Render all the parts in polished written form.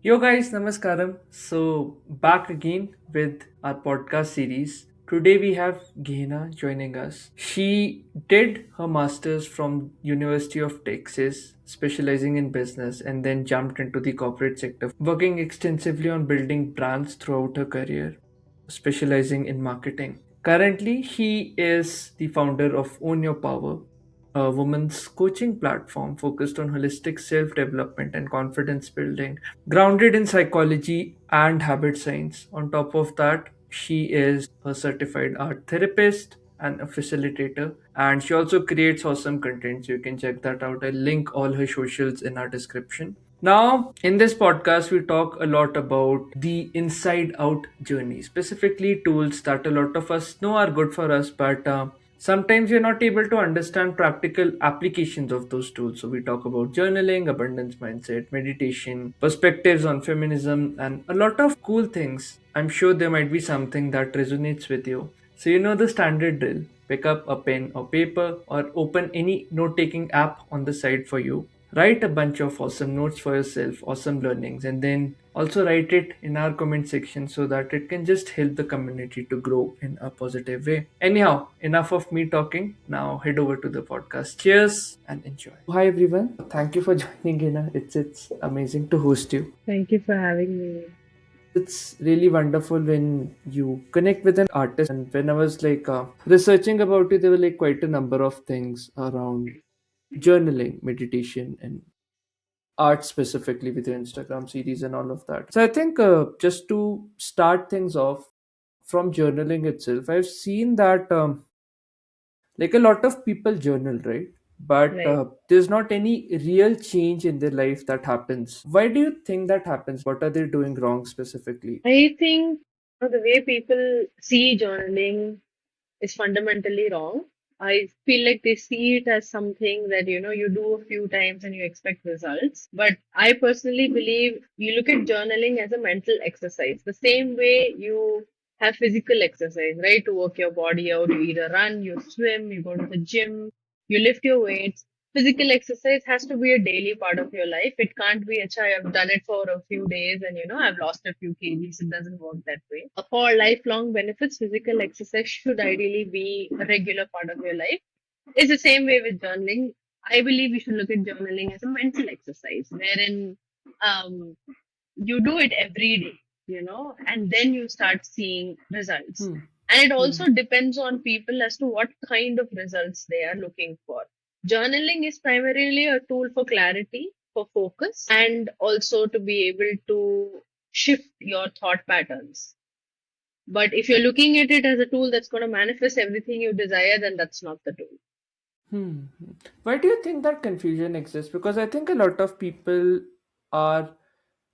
Yo guys, namaskaram. So back again with our podcast series. Today we have Gehena joining us. She did her masters from University of Texas, specializing in business, and then jumped into the corporate sector, working extensively on building brands throughout her career, specializing in marketing. Currently, she is the founder of Own Your Power, a woman's coaching platform focused on holistic self development and confidence building, grounded in psychology and habit science. On top of that, she is a certified art therapist and a facilitator, and she also creates awesome content. So you can check that out. I'll link all her socials in our description. Now, in this podcast, we talk a lot about the inside out journey, specifically tools that a lot of us know are good for us, but sometimes we're not able to understand practical applications of those tools. So, we talk about journaling, abundance mindset, meditation, perspectives on feminism, and a lot of cool things. I'm sure there might be something that resonates with you. So, you know the standard drill: pick up a pen or paper, or open any note taking app on the side for you. Write a bunch of awesome notes for yourself, awesome learnings, and then also write it in our comment section so that it can just help the community to grow in a positive way. Anyhow, enough of me talking. Now head over to the podcast. Cheers and enjoy. Hi everyone. Thank you for joining in. It's amazing to host you. Thank you for having me. It's really wonderful when you connect with an artist. And when I was researching about it, there were like quite a number of things around journaling, meditation, and art specifically with your Instagram series and all of that. So I think just to start things off from journaling itself, I've seen that like a lot of people journal, right? But Right. there's not any real change in their life that happens. Why do you think that happens? What are they doing wrong specifically? I think the way people see journaling is fundamentally wrong. I feel like they see it as something that you do a few times and you expect results. But I personally believe you look at journaling as a mental exercise, the same way you have physical exercise, right? To work your body out, you either run, you swim, you go to the gym, you lift your weights. Physical exercise has to be a daily part of your life. It can't be, "Acha, I've done it for a few days and I've lost a few kgs." It doesn't work that way. For lifelong benefits, physical exercise should ideally be a regular part of your life. It's the same way with journaling. I believe we should look at journaling as a mental exercise, wherein um, you do it every day, and then you start seeing results. Hmm. And it Hmm. also depends on people as to what kind of results they are looking for. Journaling is primarily a tool for clarity, for focus, and also to be able to shift your thought patterns. But if you're looking at it as a tool that's going to manifest everything you desire, then that's not the tool. Hmm. Why do you think that confusion exists? Because I think a lot of people are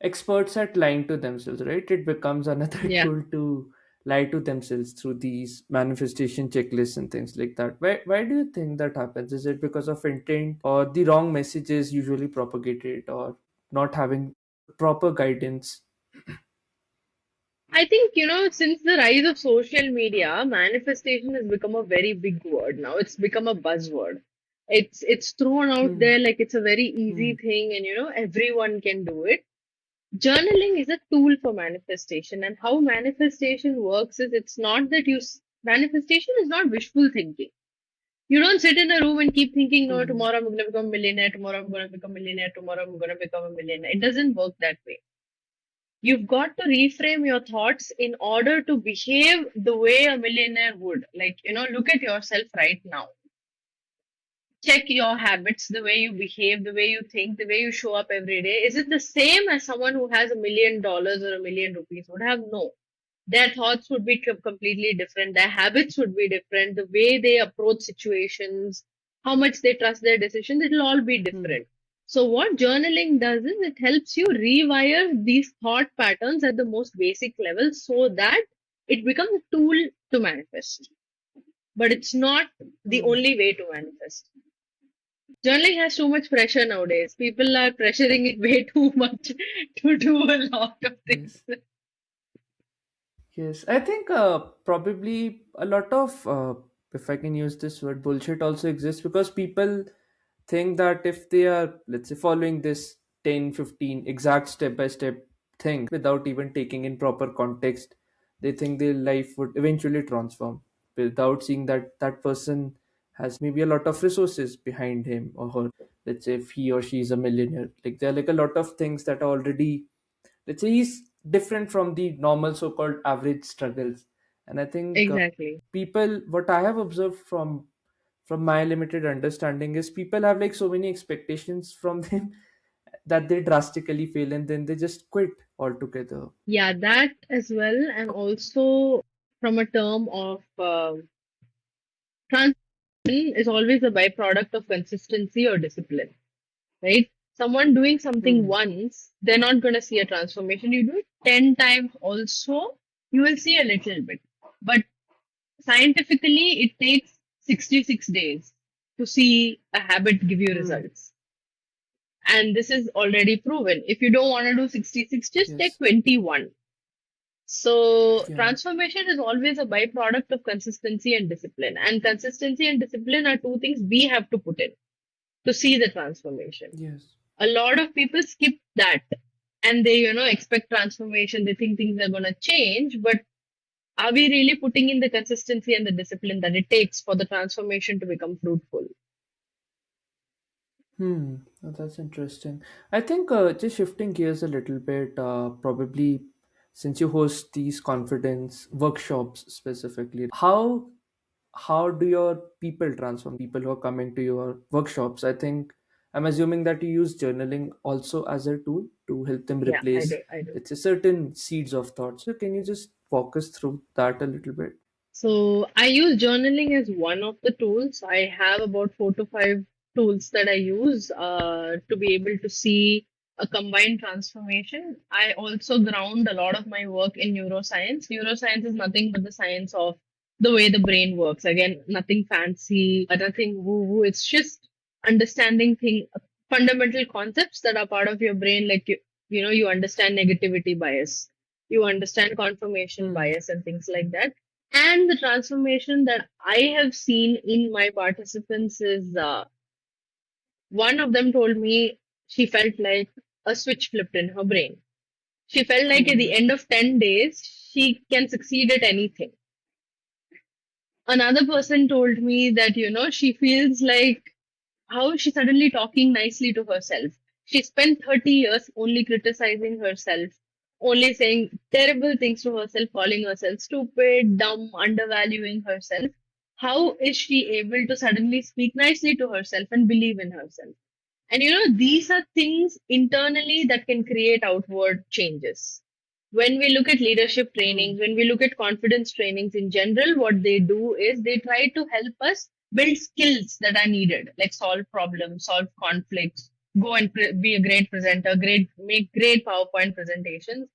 experts at lying to themselves, right? It becomes another Yeah. tool to lie to themselves through these manifestation checklists and things like that. Why do you think that happens? Is it because of intent, or the wrong messages usually propagated, or not having proper guidance? I think, since the rise of social media, manifestation has become a very big word now. It's become a buzzword. It's thrown out Hmm. there like it's a very Hmm. easy thing and everyone can do it. Journaling is a tool for manifestation, and how manifestation works is it's not that manifestation is not wishful thinking. You don't sit in a room and keep thinking, no, Hmm. tomorrow I'm going to become a millionaire, tomorrow I'm going to become a millionaire, tomorrow I'm going to become a millionaire. It doesn't work that way. You've got to reframe your thoughts in order to behave the way a millionaire would. Like, look at yourself right now. Check your habits, the way you behave, the way you think, the way you show up every day. Is it the same as someone who has $1 million or $1 million would have? No. Their thoughts would be completely different. Their habits would be different. The way they approach situations, how much they trust their decisions, it'll all be Hmm. different. So, what journaling does is it helps you rewire these thought patterns at the most basic level so that it becomes a tool to manifest. But it's not the Hmm. only way to manifest. Journaling has too much pressure nowadays. People are pressuring it way too much to do a lot of things. Yes. Yes, I think probably a lot of, if I can use this word, bullshit also exists because people think that if they are, let's say, following this 10, 15 exact step by step think without even taking in proper context. They think their life would eventually transform without seeing that that person has maybe a lot of resources behind him or her. Let's say if he or she is a millionaire, like there are like a lot of things that are already, let's say he's different from the normal so-called average struggles. And I think Exactly. people, what I have observed from my limited understanding is people have like so many expectations from them that they drastically fail and then they just quit altogether. Yeah, that as well. And also from a term of transformation is always a byproduct of consistency or discipline, right? Someone doing something Hmm. once, they're not going to see a transformation. You do it 10 times also, you will see a little bit. But scientifically, it takes 66 days to see a habit give you Hmm. results. And this is already proven. If you don't want to do 66, just take Yes. 21. So Yeah. transformation is always a byproduct of consistency and discipline. And consistency and discipline are two things we have to put in to see the transformation. Yes. A lot of people skip that and they, expect transformation. They think things are going to change, but are we really putting in the consistency and the discipline that it takes for the transformation to become fruitful? Oh, that's interesting. I think just shifting gears a little bit, probably since you host these confidence workshops specifically, how do your people transform, people who are coming to your workshops? I think I'm assuming that you use journaling also as a tool to help them Yeah, I replace, do. I do. let's say, certain seeds of thought. So can you just walk us through that a little bit? So I use journaling as one of the tools. I have about 4 to 5 tools that I use to be able to see a combined transformation. I also ground a lot of my work in neuroscience. Neuroscience is nothing but the science of the way the brain works. Again, nothing fancy, nothing woo-woo. It's just understanding fundamental concepts that are part of your brain, like you understand negativity bias, you understand confirmation Hmm. bias, and things like that. And the transformation that I have seen in my participants is one of them told me she felt like a switch flipped in her brain. She felt like at the Hmm. end of 10 days, she can succeed at anything. Another person told me that, she feels like how is she suddenly talking nicely to herself? She spent 30 years only criticizing herself, only saying terrible things to herself, calling herself stupid, dumb, undervaluing herself. How is she able to suddenly speak nicely to herself and believe in herself? And these are things internally that can create outward changes. When we look at leadership Hmm. trainings, when we look at confidence trainings in general, what they do is they try to help us build skills that are needed, like solve problems, solve conflicts, go and be a great presenter, make great PowerPoint presentations.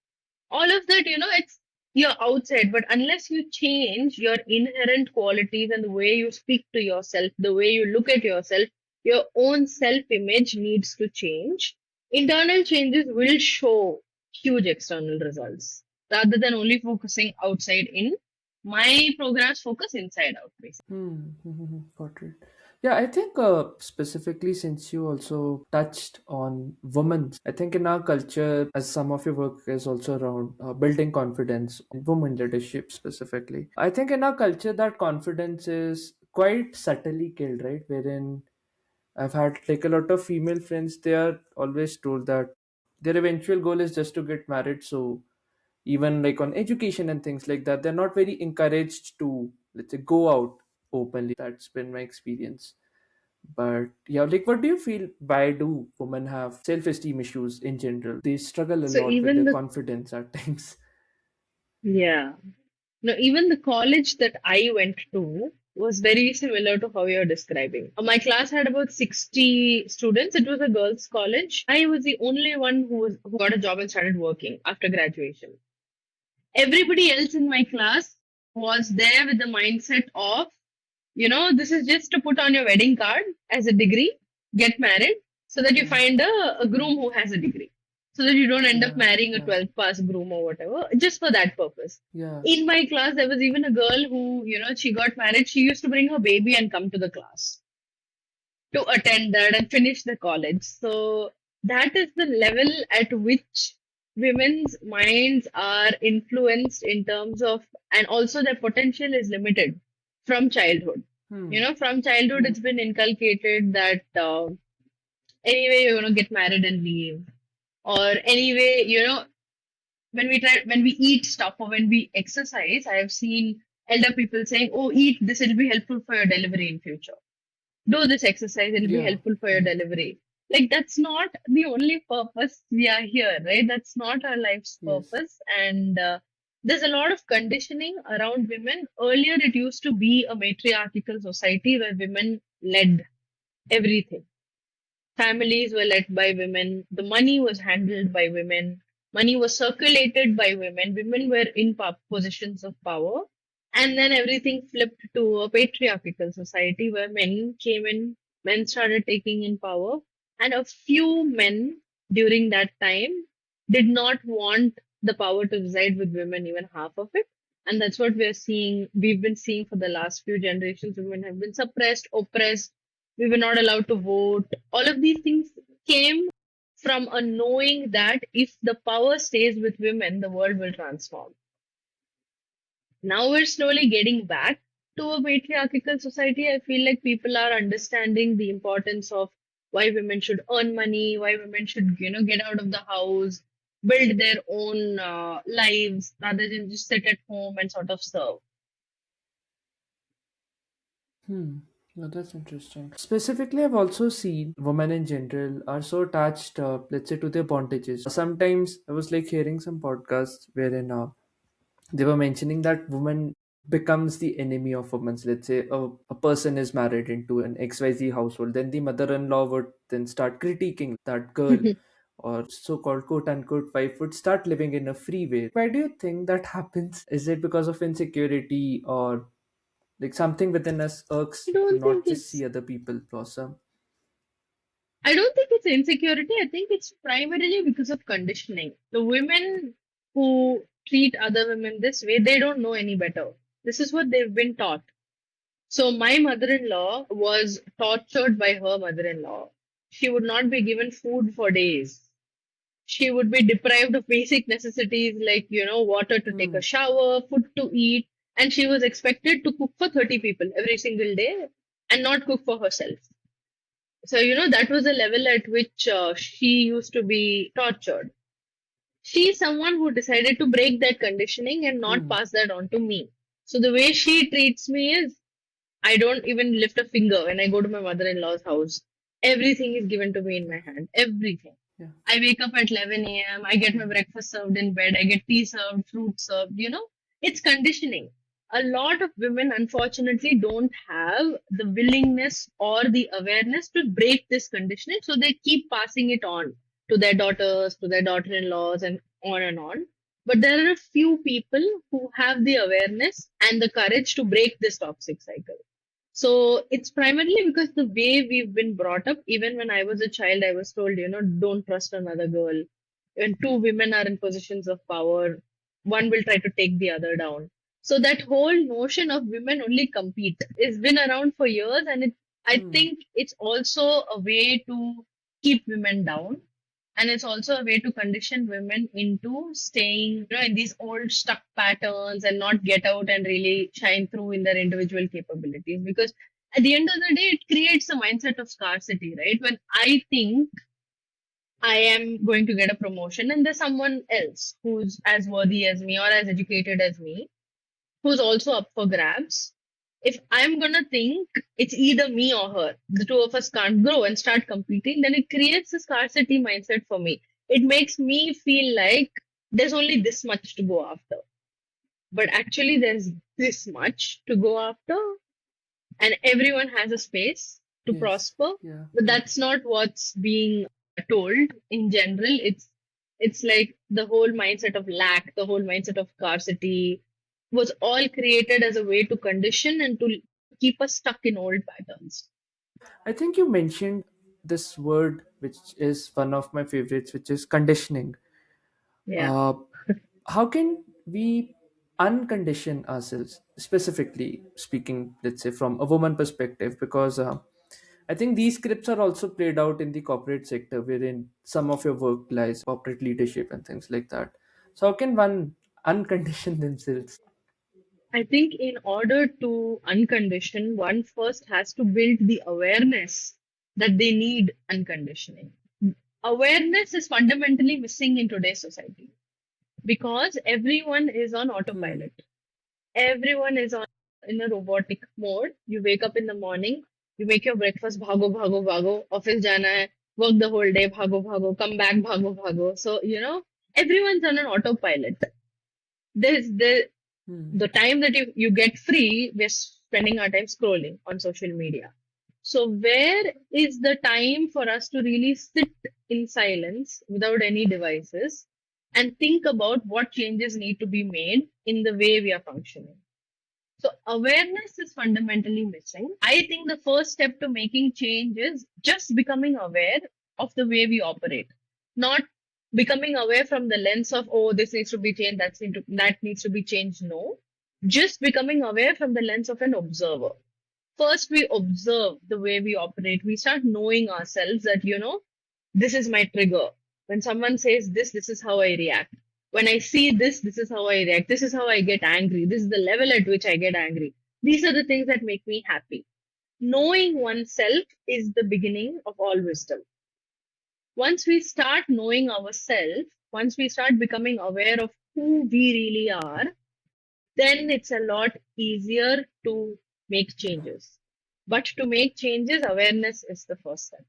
All of that, it's you're outside, but unless you change your inherent qualities and the way you speak to yourself, the way you look at yourself, your own self image needs to change. Internal changes will show huge external results rather than only focusing outside in. My programs focus inside out, basically. Got it. Yeah, I think specifically since you also touched on women, I think in our culture, as some of your work is also around building confidence, women leadership specifically. I think in our culture that confidence is quite subtly killed, right? Wherein I've had like a lot of female friends, they are always told that their eventual goal is just to get married. So even like on education and things like that, they're not very encouraged to, let's say, go out openly. That's been my experience. But yeah, like what do you feel, why do women have self-esteem issues in general? They struggle a So lot with even their the confidence at times. yeah. No, even the college that I went to was very similar to how you're describing. My class had about 60 students. It was a girls' college. I was the only one who got a job and started working after graduation. Everybody else in my class was there with the mindset of, this is just to put on your wedding card as a degree, get married, so that you Yeah. find a groom who has a degree. So that you don't end up Yeah. marrying a Yeah. 12th pass groom or whatever, just for that purpose. Yeah. In my class, there was even a girl who, she got married. She used to bring her baby and come to the class to attend that and finish the college. So that is the level at which women's minds are influenced in terms of, and also their potential is limited from childhood. Hmm. You know, from childhood, Hmm. it's been inculcated that anyway, you're going to get married and leave. Or anyway, when we eat stuff or when we exercise, I have seen elder people saying, "Oh, eat this; it'll be helpful for your delivery in future. Do this exercise; it'll be Yeah. helpful for your Hmm. delivery." Like that's not the only purpose we are here, right? That's not our life's Yes. purpose, and there's a lot of conditioning around women. Earlier, it used to be a matriarchal society where women led everything. Families were led by women. The money was handled by women. Money was circulated by women. Women were in positions of power. And then everything flipped to a patriarchal society where men came in, men started taking in power. And a few men during that time did not want the power to reside with women, even half of it. And that's what we're seeing. We've been seeing for the last few generations. Women have been suppressed, oppressed. We were not allowed to vote. All of these things came from a knowing that if the power stays with women, the world will transform. Now we're slowly getting back to a patriarchal society. I feel like people are understanding the importance of why women should earn money, why women should, get out of the house, build their own lives rather than just sit at home and sort of serve. Hmm. No, that's interesting. Specifically, I've also seen women in general are so attached, let's say, to their bondages. Sometimes I was like hearing some podcasts wherein they were mentioning that woman becomes the enemy of women. Let's say a person is married into an XYZ household, then the mother-in-law would then start critiquing that girl, or so-called quote-unquote wife would start living in a free way. Why do you think that happens? Is it because of insecurity, or like something within us I irks to don't think not just see it's other people blossom? I don't think it's insecurity. I think it's primarily because of conditioning. The women who treat other women this way, they don't know any better. This is what they've been taught. So my mother-in-law was tortured by her mother-in-law. She would not be given food for days. She would be deprived of basic necessities like, water to take a Hmm. shower, food to eat, and she was expected to cook for 30 people every single day and not cook for herself. So, that was the level at which she used to be tortured. She's someone who decided to break that conditioning and not Hmm. pass that on to me. So, the way she treats me is I don't even lift a finger when I go to my mother in law's house. Everything is given to me in Yeah. my hand. Everything. Yeah. I wake up at 11 a.m. I get my Hmm. breakfast served in bed. I get tea served, fruit served. It's conditioning. A lot of women, unfortunately, don't have the willingness or the awareness to break this conditioning. So they keep passing it on to their daughters, to their daughter in laws, and on and on. But there are a few people who have the awareness and the courage to break this toxic cycle. So it's primarily because the way we've been brought up, even when I was a child, I was told, don't trust another girl. When two women are in positions of power, one will try to take the other down. So that whole notion of women only compete has been around for years, and I Hmm. think it's also a way to keep women down. And it's also a way to condition women into staying, in these old stuck patterns and not get out and really shine through in their individual capabilities. Because at the end of the day, it creates a mindset of scarcity, right? When I think I am going to get a promotion and there's someone else who's as worthy as me or as educated as me, who's also up for grabs. If I'm gonna think it's either me or her, the two of us can't grow and start competing, then it creates a scarcity mindset for me. It makes me feel like there's only this much to go after. But actually, there's this much to go after, and everyone has a space to Yes. prosper. Yeah. But Yeah. that's not what's being told in general. It's like the whole mindset of lack, the whole mindset of scarcity was all created as a way to condition and to keep us stuck in old patterns. I think you mentioned this word, which is one of my favorites, which is conditioning. Yeah. Uh, how can we uncondition ourselves, specifically speaking, let's say from a woman perspective? Because I think these scripts are also played out in the corporate sector, wherein some of your work lies corporate leadership and things like that. So how can one uncondition themselves? I think in order to uncondition, one first has to build the awareness that they need unconditioning. Awareness is fundamentally missing in today's society because everyone is on Hmm. autopilot. Everyone is on in a robotic mode. You wake up in the morning, you make your breakfast, bhago, bhago, bhago, office jana hai, work the whole day, bhago, bhago, come back, bhago, bhago. So, everyone's on an autopilot. There's Hmm. the time that you get free, we're spending our time scrolling on social media. So, where is the time for us to really sit in silence without any devices and think about what changes need to be made in the way we are functioning? So awareness is fundamentally missing. I think the first step to making change is just becoming aware of the way we operate, not becoming aware from the lens of, oh, this needs to be changed, that needs to be changed. No, just becoming aware from the lens of an observer. First, we observe the way we operate. We start knowing ourselves that, this is my trigger. When someone says this is how I react. When I see this is how I react. This is how I get angry. This is the level at which I get angry. These are the things that make me happy. Knowing oneself is the beginning of all wisdom. Once we start knowing ourselves, once we start becoming aware of who we really are, then it's a lot easier to make changes. But to make changes, awareness is the first step.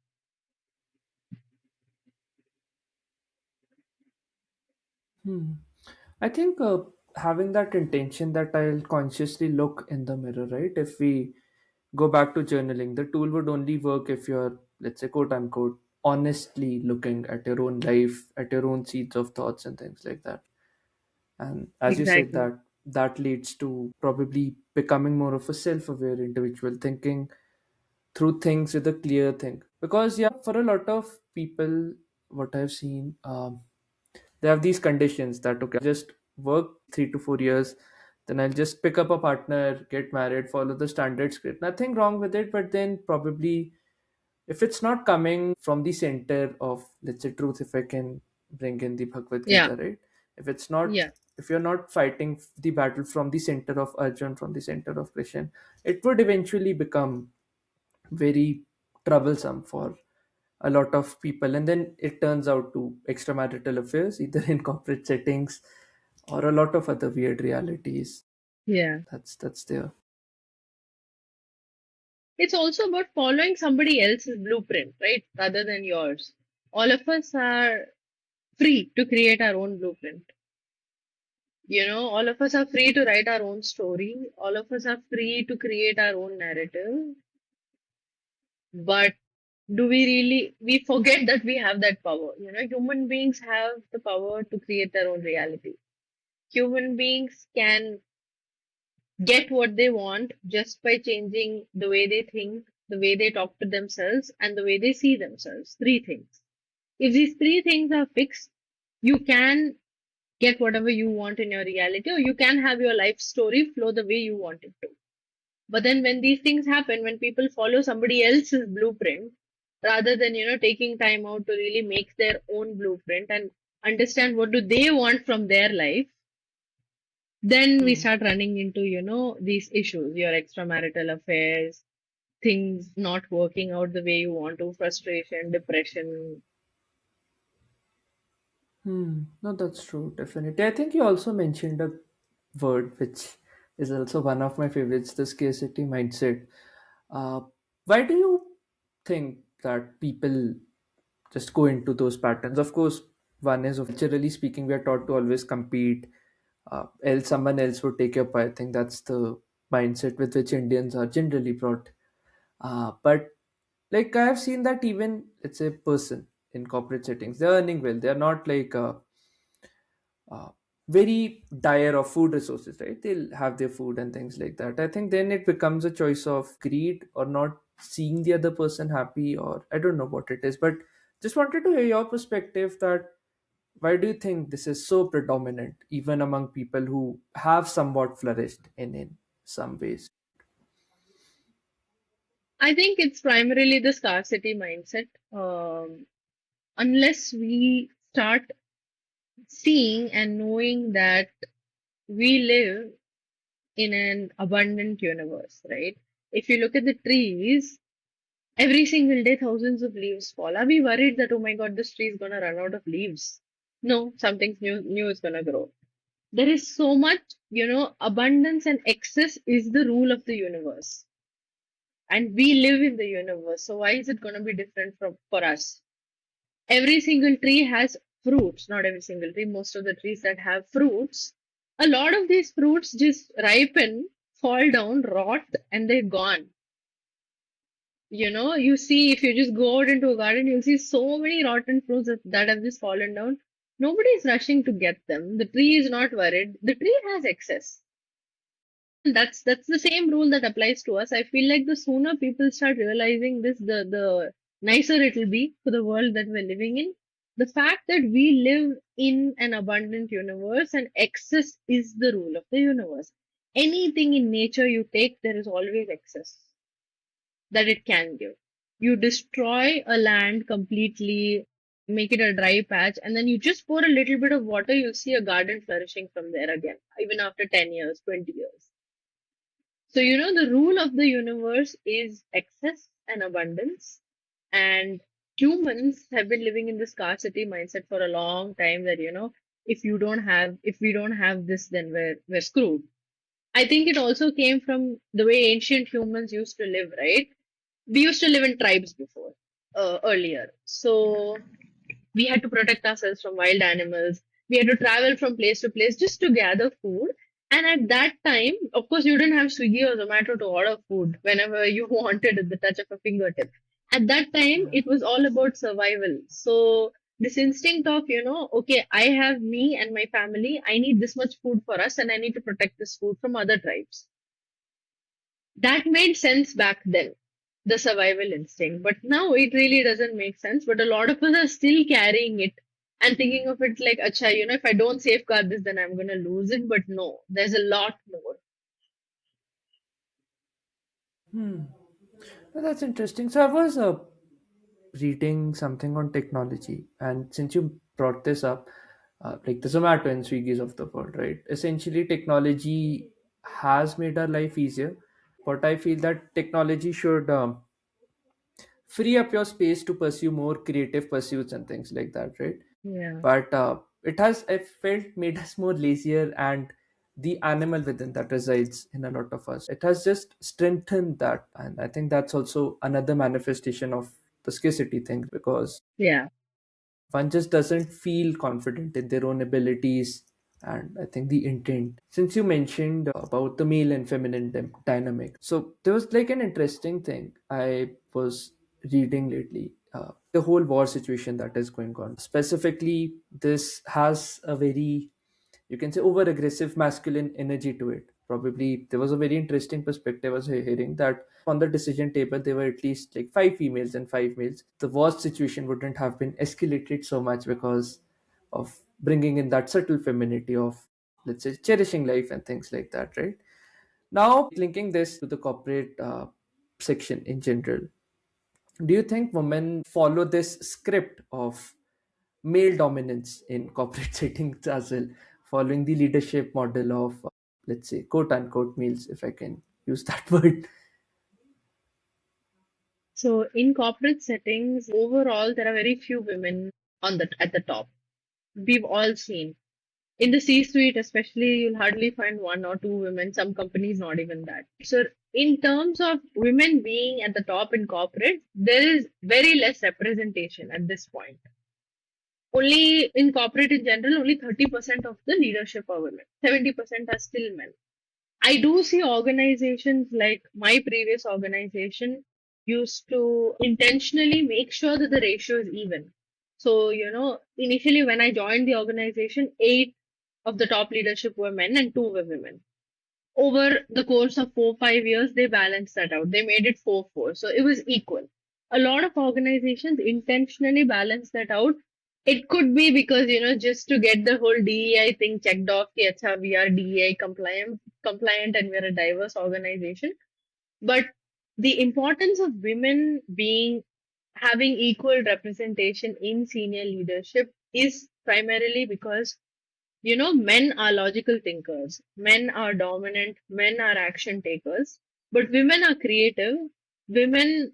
Hmm. I think having that intention that I'll consciously look in the mirror, right? If we go back to journaling, the tool would only work if you're, let's say, quote unquote, honestly looking at your own life, at your own seeds of thoughts and things like that. And as you said, Exactly. that leads to probably becoming more of a self-aware individual, thinking through things with a clear thing. Because yeah, for a lot of people, what I've seen, they have these conditions that okay, just work 3 to 4 years, then I'll just pick up a partner, get married, follow the standard script. Nothing wrong with it, but then probably if it's not coming from the center of, let's say, truth, if I can bring in the Bhagavad Yeah. Gita, right? If it's not, Yeah. if you're not fighting the battle from the center of Arjun, from the center of Krishna, it would eventually become very troublesome for a lot of people, and then it turns out to extramarital affairs, either in corporate settings or a lot of other weird realities. Yeah. That's there. It's also about following somebody else's blueprint, right? Rather than yours. All of us are free to create our own blueprint. All of us are free to write our own story. All of us are free to create our own narrative. But do we really, we forget that we have that power. Human beings have the power to create their own reality. Human beings can get what they want just by changing the way they think, the way they talk to themselves, and the way they see themselves. Three things. If these three things are fixed, you can get whatever you want in your reality, or you can have your life story flow the way you want it to. But then when these things happen, when people follow somebody else's blueprint, rather than, taking time out to really make their own blueprint and understand what do they want from their life, then we Hmm. start running into, these issues, your extramarital affairs, things not working out the way you want to, frustration, depression. Hmm. No, that's true. Definitely. I think you also mentioned a word which is also one of my favorites, the scarcity mindset. Uh, why do you think that people just go into those patterns? Of course, one is of culturally speaking, we are taught to always compete, else someone else would take your pie. I think that's the mindset with which Indians are generally brought. But like I have seen that even it's a person in corporate settings, they're earning well. They're not like uh, very dire of food resources, right? They'll have their food and things like that. I think then it becomes a choice of greed or not seeing the other person happy, or I don't know what it is. But just wanted to hear your perspective that why do you think this is so predominant even among people who have somewhat flourished in some ways? I think it's primarily the scarcity mindset. Unless we start seeing and knowing that we live in an abundant universe, right? If you look at the trees, every single day thousands of leaves fall. Are we worried that, oh my God, this tree is gonna run out of leaves? No, something new is gonna grow. There is so much, abundance and excess is the rule of the universe. And we live in the universe. So why is it gonna be different from for us? Every single tree has fruits, not every single tree, most of the trees that have fruits, a lot of these fruits just ripen, fall down, rot, and they're gone. You see, if you just go out into a garden, you'll see so many rotten fruits that have just fallen down. Nobody's rushing to get them. The tree is not worried. The tree has excess. That's the same rule that applies to us. I feel like the sooner people start realizing this, the nicer it'll be for the world that we're living in. The fact that we live in an abundant universe and excess is the rule of the universe. Anything in nature you take, there is always excess that it can give. You destroy a land completely, make it a dry patch, and then you just pour a little bit of water, you'll see a garden flourishing from there again, even after 10 years, 20 years. So, the rule of the universe is excess and abundance. And humans have been living in the scarcity mindset for a long time that, if we don't have this, then we're screwed. I think it also came from the way ancient humans used to live, right? We used to live in tribes before, earlier. So we had to protect ourselves from wild animals. We had to travel from place to place just to gather food. And at that time, of course, you didn't have Swiggy or Zomato to order food whenever you wanted at the touch of a fingertip. At that time, Yeah. it was all about survival. So this instinct of, okay, I have me and my family. I need this much food for us, and I need to protect this food from other tribes. That made sense back then, the survival instinct. But now it really doesn't make sense. But a lot of us are still carrying it and thinking of it like, acha, if I don't safeguard this, then I'm going to lose it. But no, there's a lot more. Well, that's interesting. So I was reading something on technology, and since you brought this up, like the Zomato and Swiggy's of the world, right? Essentially, technology has made our life easier, but I feel that technology should free up your space to pursue more creative pursuits and things like that, right? Yeah. But it has, I felt, made us more lazier, and the animal within that resides in a lot of us, it has just strengthened that. And I think that's also another manifestation of the scarcity thing, because Yeah. one just doesn't feel confident in their own abilities. And I think the intent, since you mentioned about the male and feminine dynamic, so there was like an interesting thing I was reading lately, the whole war situation that is going on. Specifically, this has a very, you can say, over aggressive masculine energy to it. Probably there was a very interesting perspective I was hearing, that on the decision table there were at least like five females and five males. The worst situation wouldn't have been escalated so much because of bringing in that subtle femininity of, let's say, cherishing life and things like that, right? Now linking this to the corporate section in general, do you think women follow this script of male dominance in corporate settings as well, following the leadership model of, let's say, quote unquote males, if I can use that word? So in corporate settings, overall, there are very few women at the top. We've all seen. In the C-suite, especially, you'll hardly find one or two women. Some companies, not even that. So, in terms of women being at the top in corporate, there is very less representation at this point. Only in corporate in general, only 30% of the leadership are women. 70% are still men. I do see organizations like my previous organization used to intentionally make sure that the ratio is even. So, initially when I joined the organization, eight of the top leadership were men and two were women. Over the course of 4, 5 years, they balanced that out. They made it 4-4. So it was equal. A lot of organizations intentionally balance that out. It could be because, just to get the whole DEI thing checked off, ki, "Acha, we are DEI compliant and we're a diverse organization." But The importance of women being having equal representation in senior leadership is primarily because men are logical thinkers, men are dominant, men are action takers, but women are creative. Women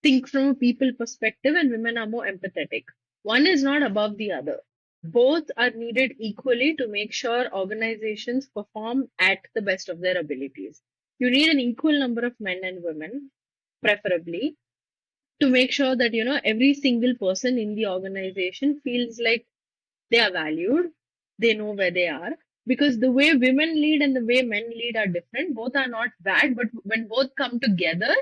think from a people perspective, and women are more empathetic. One is not above the other. Both are needed equally to make sure organizations perform at the best of their abilities. You need an equal number of men and women, preferably, to make sure that every single person in the organization feels like they are valued, they know where they are. Because the way women lead and the way men lead are different. Both are not bad, but when both come together,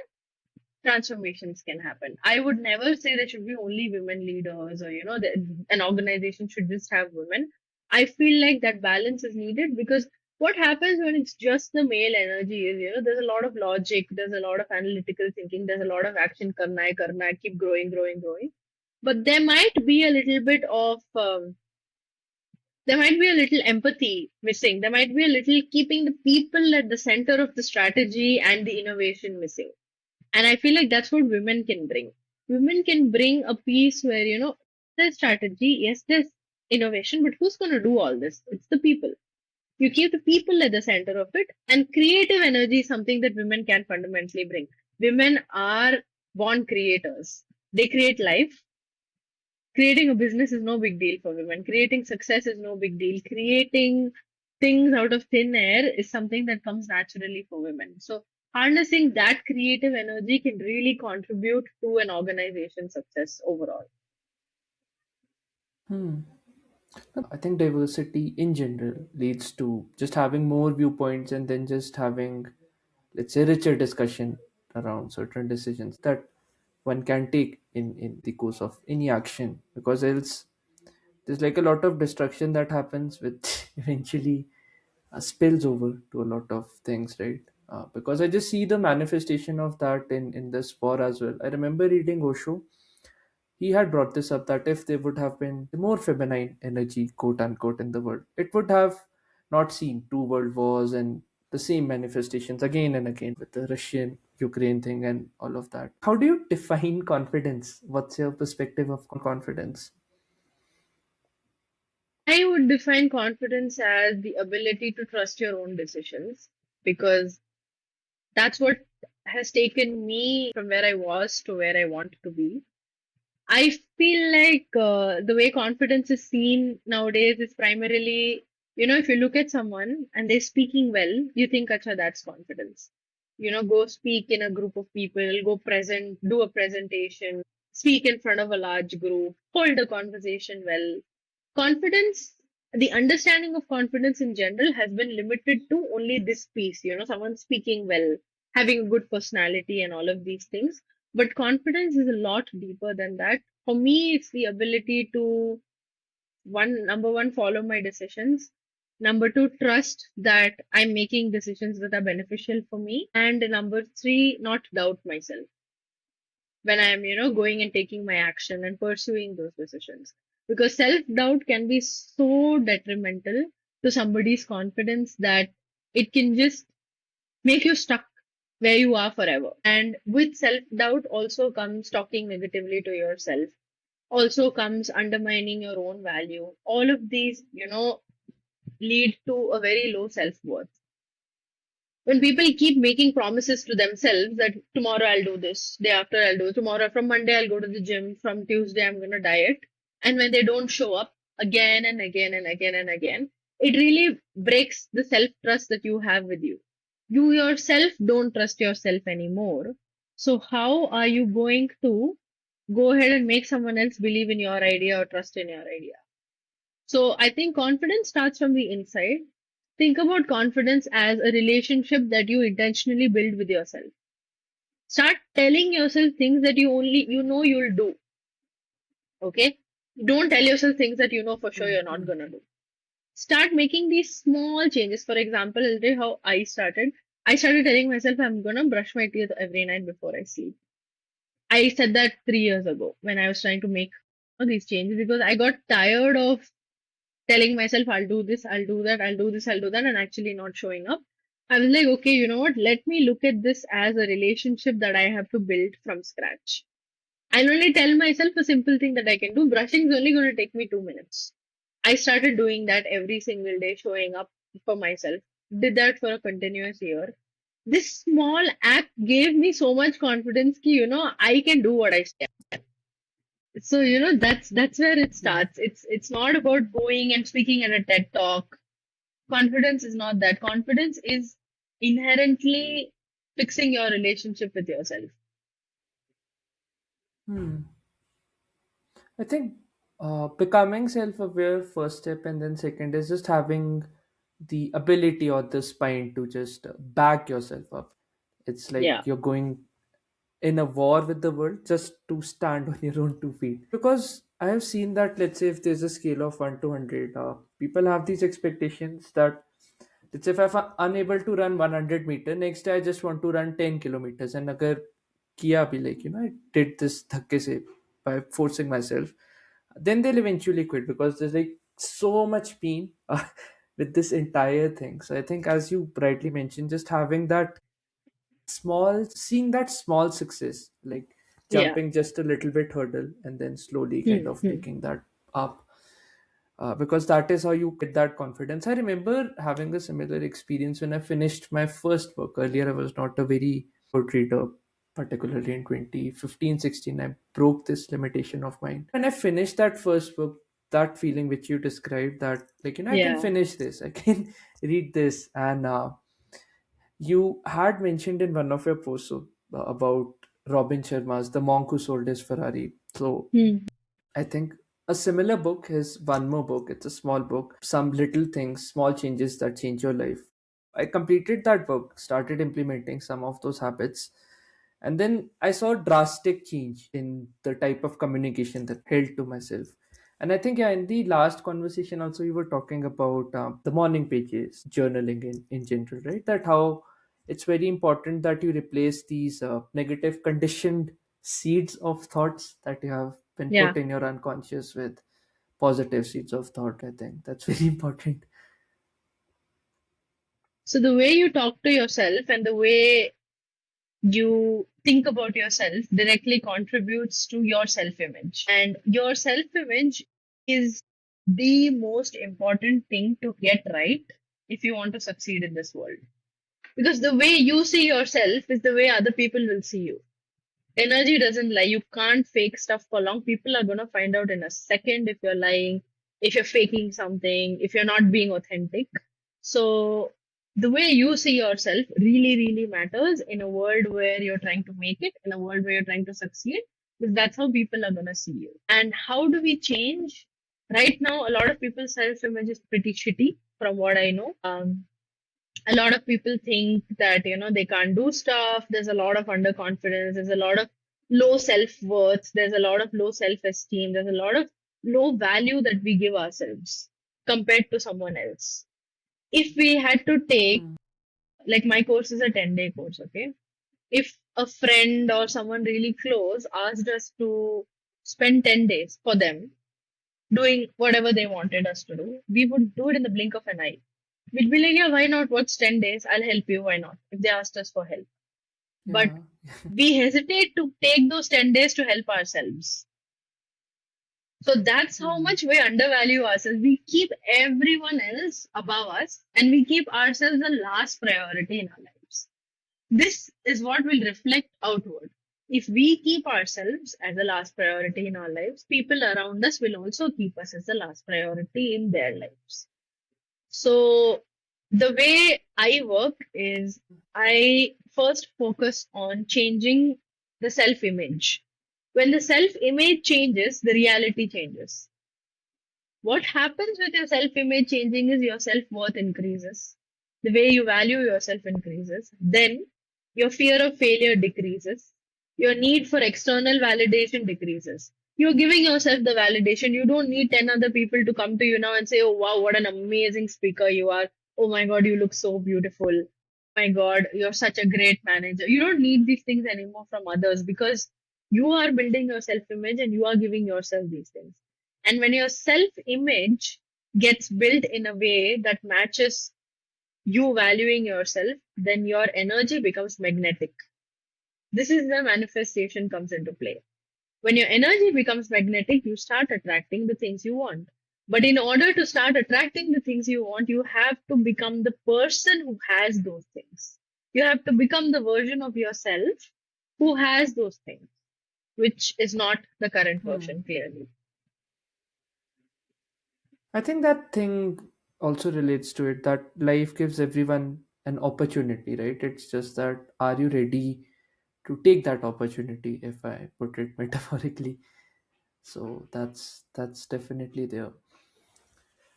transformations can happen. I would never say there should be only women leaders, or that an organization should just have women. I feel like that balance is needed, because what happens when it's just the male energy is, there's a lot of logic, there's a lot of analytical thinking, there's a lot of action, karna hai, keep growing, growing, growing. But there might be a little empathy missing. There might be a little keeping the people at the center of the strategy and the innovation missing. And I feel like that's what women can bring. Women can bring a piece where, there's strategy, yes, there's innovation, but who's going to do all this? It's the people. You keep the people at the center of it, and creative energy is something that women can fundamentally bring. Women are born creators. They create life. Creating a business is no big deal for women. Creating success is no big deal. Creating things out of thin air is something that comes naturally for women. So harnessing that creative energy can really contribute to an organization's success overall. I think diversity in general leads to just having more viewpoints and then just having, let's say, richer discussion around certain decisions that one can take in the course of any action, because else there's like a lot of destruction that happens, which eventually spills over to a lot of things, right? Because I just see the manifestation of that in this war as well. I remember reading Osho. He had brought this up that if there would have been more feminine energy, quote unquote, in the world, it would have not seen two world wars and the same manifestations again and again with the Russian Ukraine thing and all of that. How do you define confidence? What's your perspective of confidence? I would define confidence as the ability to trust your own decisions, because that's what has taken me from where I was to where I want to be. I feel like the way confidence is seen nowadays is primarily, if you look at someone and they're speaking well, you think, acha, that's confidence. Go speak in a group of people, go present, do a presentation, speak in front of a large group, hold a conversation well. Confidence, the understanding of confidence in general has been limited to only this piece, someone speaking well, having a good personality, and all of these things. But confidence is a lot deeper than that. For me, it's the ability to number one, follow my decisions. Number two, trust that I'm making decisions that are beneficial for me. And number three, not doubt myself when I'm, going and taking my action and pursuing those decisions. Because self doubt can be so detrimental to somebody's confidence that it can just make you stuck where you are forever. And with self doubt also comes talking negatively to yourself, also comes undermining your own value. All of these, lead to a very low self worth. When people keep making promises to themselves that tomorrow I'll do this, day after I'll do tomorrow, from Monday I'll go to the gym, from Tuesday I'm going to diet, and when they don't show up again and again and again and again, it really breaks the self trust that you have with you. You yourself don't trust yourself anymore. So, how are you going to go ahead and make someone else believe in your idea or trust in your idea? So I think confidence starts from the inside. Think about confidence as a relationship that you intentionally build with yourself. Start telling yourself things that you know you'll do. Okay? Don't tell yourself things that you know for sure you're not Mhm. gonna do. Start making these small changes. For example, I'll tell you how I started. I started telling myself I'm gonna brush my teeth every night before I sleep. I said that 3 years ago when I was trying to make these changes, because I got tired of telling myself I'll do this, I'll do that, I'll do this, I'll do that, and actually not showing up. I was like, okay, you know what? Let me look at this as a relationship that I have to build from scratch. I'll only tell myself a simple thing that I can do. Brushing is only going to take me 2 minutes. I started doing that every single day, showing up for myself. Did that for a continuous year. This small act gave me so much confidence ki, I can do what I say. So, that's where it Yeah. starts. It's not about going and speaking at a TED talk. Confidence is not that. Confidence is inherently fixing your relationship with yourself. Hmm. I think becoming self-aware first step, and then second is just having the ability or the spine to just back yourself up. It's like Yeah. you're going in a war with the world just to stand on your own 2 feet. Because I have seen that, let's say, if there's a scale of 1 to 100, people have these expectations that, let's say, if I'm unable to run 100 meter, next day I just want to run 10 kilometers. And agar kiya bhi, like, I did this dhakke se by forcing myself, then they'll eventually quit because there's like so much pain with this entire thing. So I think, as you rightly mentioned, just having that seeing that small success, like Yeah. jumping just a little bit hurdle and then slowly kind Hmm. of Hmm. taking that up, because that is how you get that confidence. I remember having a similar experience when I finished my first book. Earlier, I was not a very good reader, particularly in 2015, 16. I broke this limitation of mine. When I finished that first book, that feeling which you described, that, like, I can Yeah. finish this, I can read this. And you had mentioned in one of your posts about Robin Sharma's The Monk Who Sold His Ferrari. So Hmm. I think a similar book is one more book. It's a small book, some little things, small changes that change your life. I completed that book, started implementing some of those habits, and then I saw drastic change in the type of communication that held to myself. And I think, yeah, in the last conversation also, you were talking about the morning pages, journaling in general, right? That how it's very important that you replace these negative conditioned seeds of thoughts that you have been Yeah. put in your unconscious with positive seeds of thought. I think that's very important. So the way you talk to yourself and the way you think about yourself directly contributes to your self image. And your self image is the most important thing to get right if you want to succeed in this world. Because the way you see yourself is the way other people will see you. Energy doesn't lie. You can't fake stuff for long. People are going to find out in a second if you're lying, if you're faking something, if you're not being authentic. So, the way you see yourself really, really matters in a world where you're trying to make it, in a world where you're trying to succeed, because that's how people are going to see you. And how do we change? Right now, a lot of people's self image is pretty shitty, from what I know. A lot of people think that they can't do stuff. There's a lot of underconfidence, there's a lot of low self-worth, there's a lot of low self-esteem, there's a lot of low value that we give ourselves compared to someone else. If we had to take, Hmm. like, my course is a 10-day course, okay? If a friend or someone really close asked us to spend 10 days for them doing whatever they wanted us to do, we would do it in the blink of an eye. We'd be like, yeah, why not? What's 10 days? I'll help you. Why not? If they asked us for help. But Yeah. we hesitate to take those 10 days to help ourselves. So that's how Hmm. much we undervalue ourselves. We keep everyone else above us and we keep ourselves the last priority in our lives. This is what will reflect outward. If we keep ourselves as the last priority in our lives, people around us will also keep us as the last priority in their lives. So the way I work is I first focus on changing the self image. When the self image changes, the reality changes. What happens with your self image changing is your self worth increases. The way you value yourself increases. Then your fear of failure decreases. Your need for external validation decreases. You're giving yourself the validation. You don't need 10 other people to come to you now and say, oh, wow, what an amazing speaker you are. Oh my God, you look so beautiful. Oh my God, you're such a great manager. You don't need these things anymore from others because you are building your self image and you are giving yourself these things. And when your self image gets built in a way that matches you valuing yourself, then your energy becomes magnetic. This is where manifestation comes into play. When your energy becomes magnetic, you start attracting the things you want. But in order to start attracting the things you want, you have to become the person who has those things. You have to become the version of yourself who has those things, which is not the current Hmm. version, clearly. I think that thing also relates to it that life gives everyone an opportunity, right? It's just that are you ready to take that opportunity, if I put it metaphorically? So that's definitely there.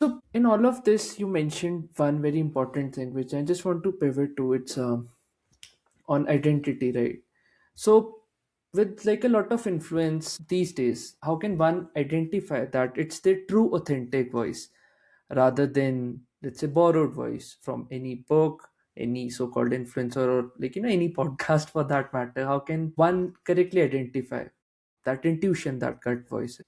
So in all of this, you mentioned one very important thing, which I just want to pivot to. It's on identity, right? So with like a lot of influence these days, how can one identify that it's their true authentic voice rather than, let's say, borrowed voice from any book, any so-called influencer, or like any podcast for that matter? How can one correctly identify that intuition, that gut voice?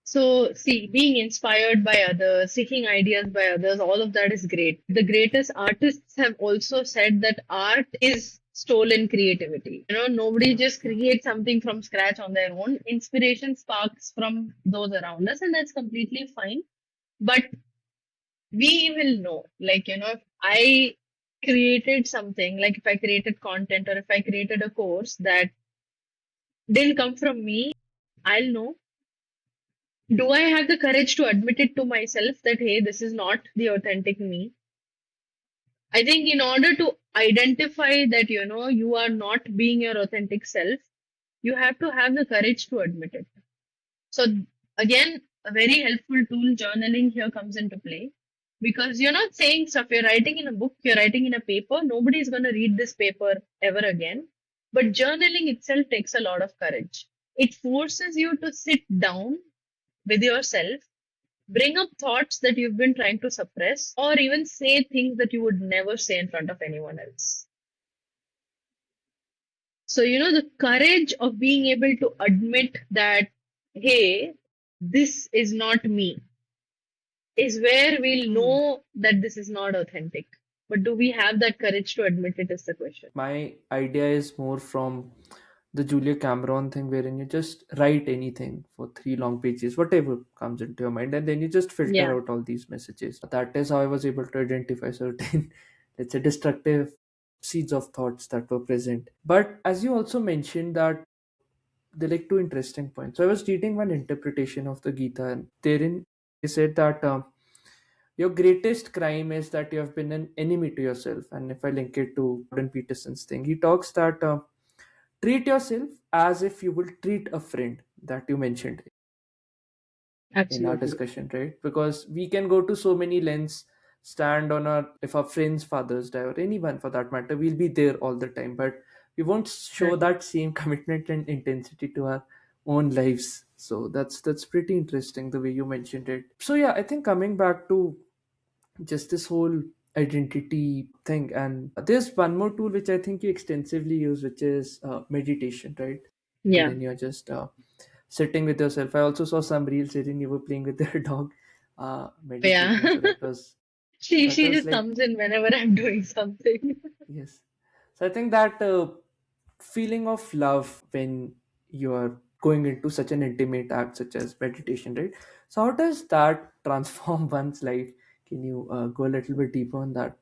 So, see, being inspired by others, seeking ideas by others, all of that is great. The greatest artists have also said that art is stolen creativity. Nobody Yeah, just yeah. creates something from scratch on their own. Inspiration sparks from those around us, and that's completely fine. But we will know, like, if I created something, like if I created content or if I created a course that didn't come from me, I'll know. Do I have the courage to admit it to myself that, hey, this is not the authentic me? I think in order to identify that, you are not being your authentic self, you have to have the courage to admit it. So, again, a very helpful tool, journaling, here comes into play because you're not saying stuff. You're writing in a book, you're writing in a paper. Nobody's going to read this paper ever again. But journaling itself takes a lot of courage. It forces you to sit down with yourself, bring up thoughts that you've been trying to suppress, or even say things that you would never say in front of anyone else. So, the courage of being able to admit that, hey, this is not me, is where we'll Hmm. know that this is not authentic. But do we have that courage to admit it is the question. My idea is more from the Julia Cameron thing, wherein you just write anything for 3 long pages, whatever comes into your mind, and then you just filter Yeah, out all these messages. That is how I was able to identify certain, let's say, destructive seeds of thoughts that were present. But as you also mentioned, that there are like two interesting points. So I was reading one interpretation of the Gita, and therein they said that your greatest crime is that you have been an enemy to yourself. And if I link it to Jordan Peterson's thing, he talks that treat yourself as if you will treat a friend, that you mentioned in our absolutely. discussion, right? Because we can go to so many lengths, stand on our, if our friends fathers die or anyone for that matter, we'll be there all the time, but we won't show Mhm. that same commitment and intensity to our own lives. So that's pretty interesting the way you mentioned it. So yeah, I think coming back to just this whole identity thing, and there's one more tool which I think you extensively use, which is meditation, right? Yeah, Wherein you're just sitting with yourself. I also saw some reels wherein you were playing with your dog, yeah. meditating. So she that she was just like, comes in whenever I'm doing something. yes. So I think that feeling of love when you are going into such an intimate act such as meditation, right? So how does that transform one's life? Can you go a little bit deeper on that?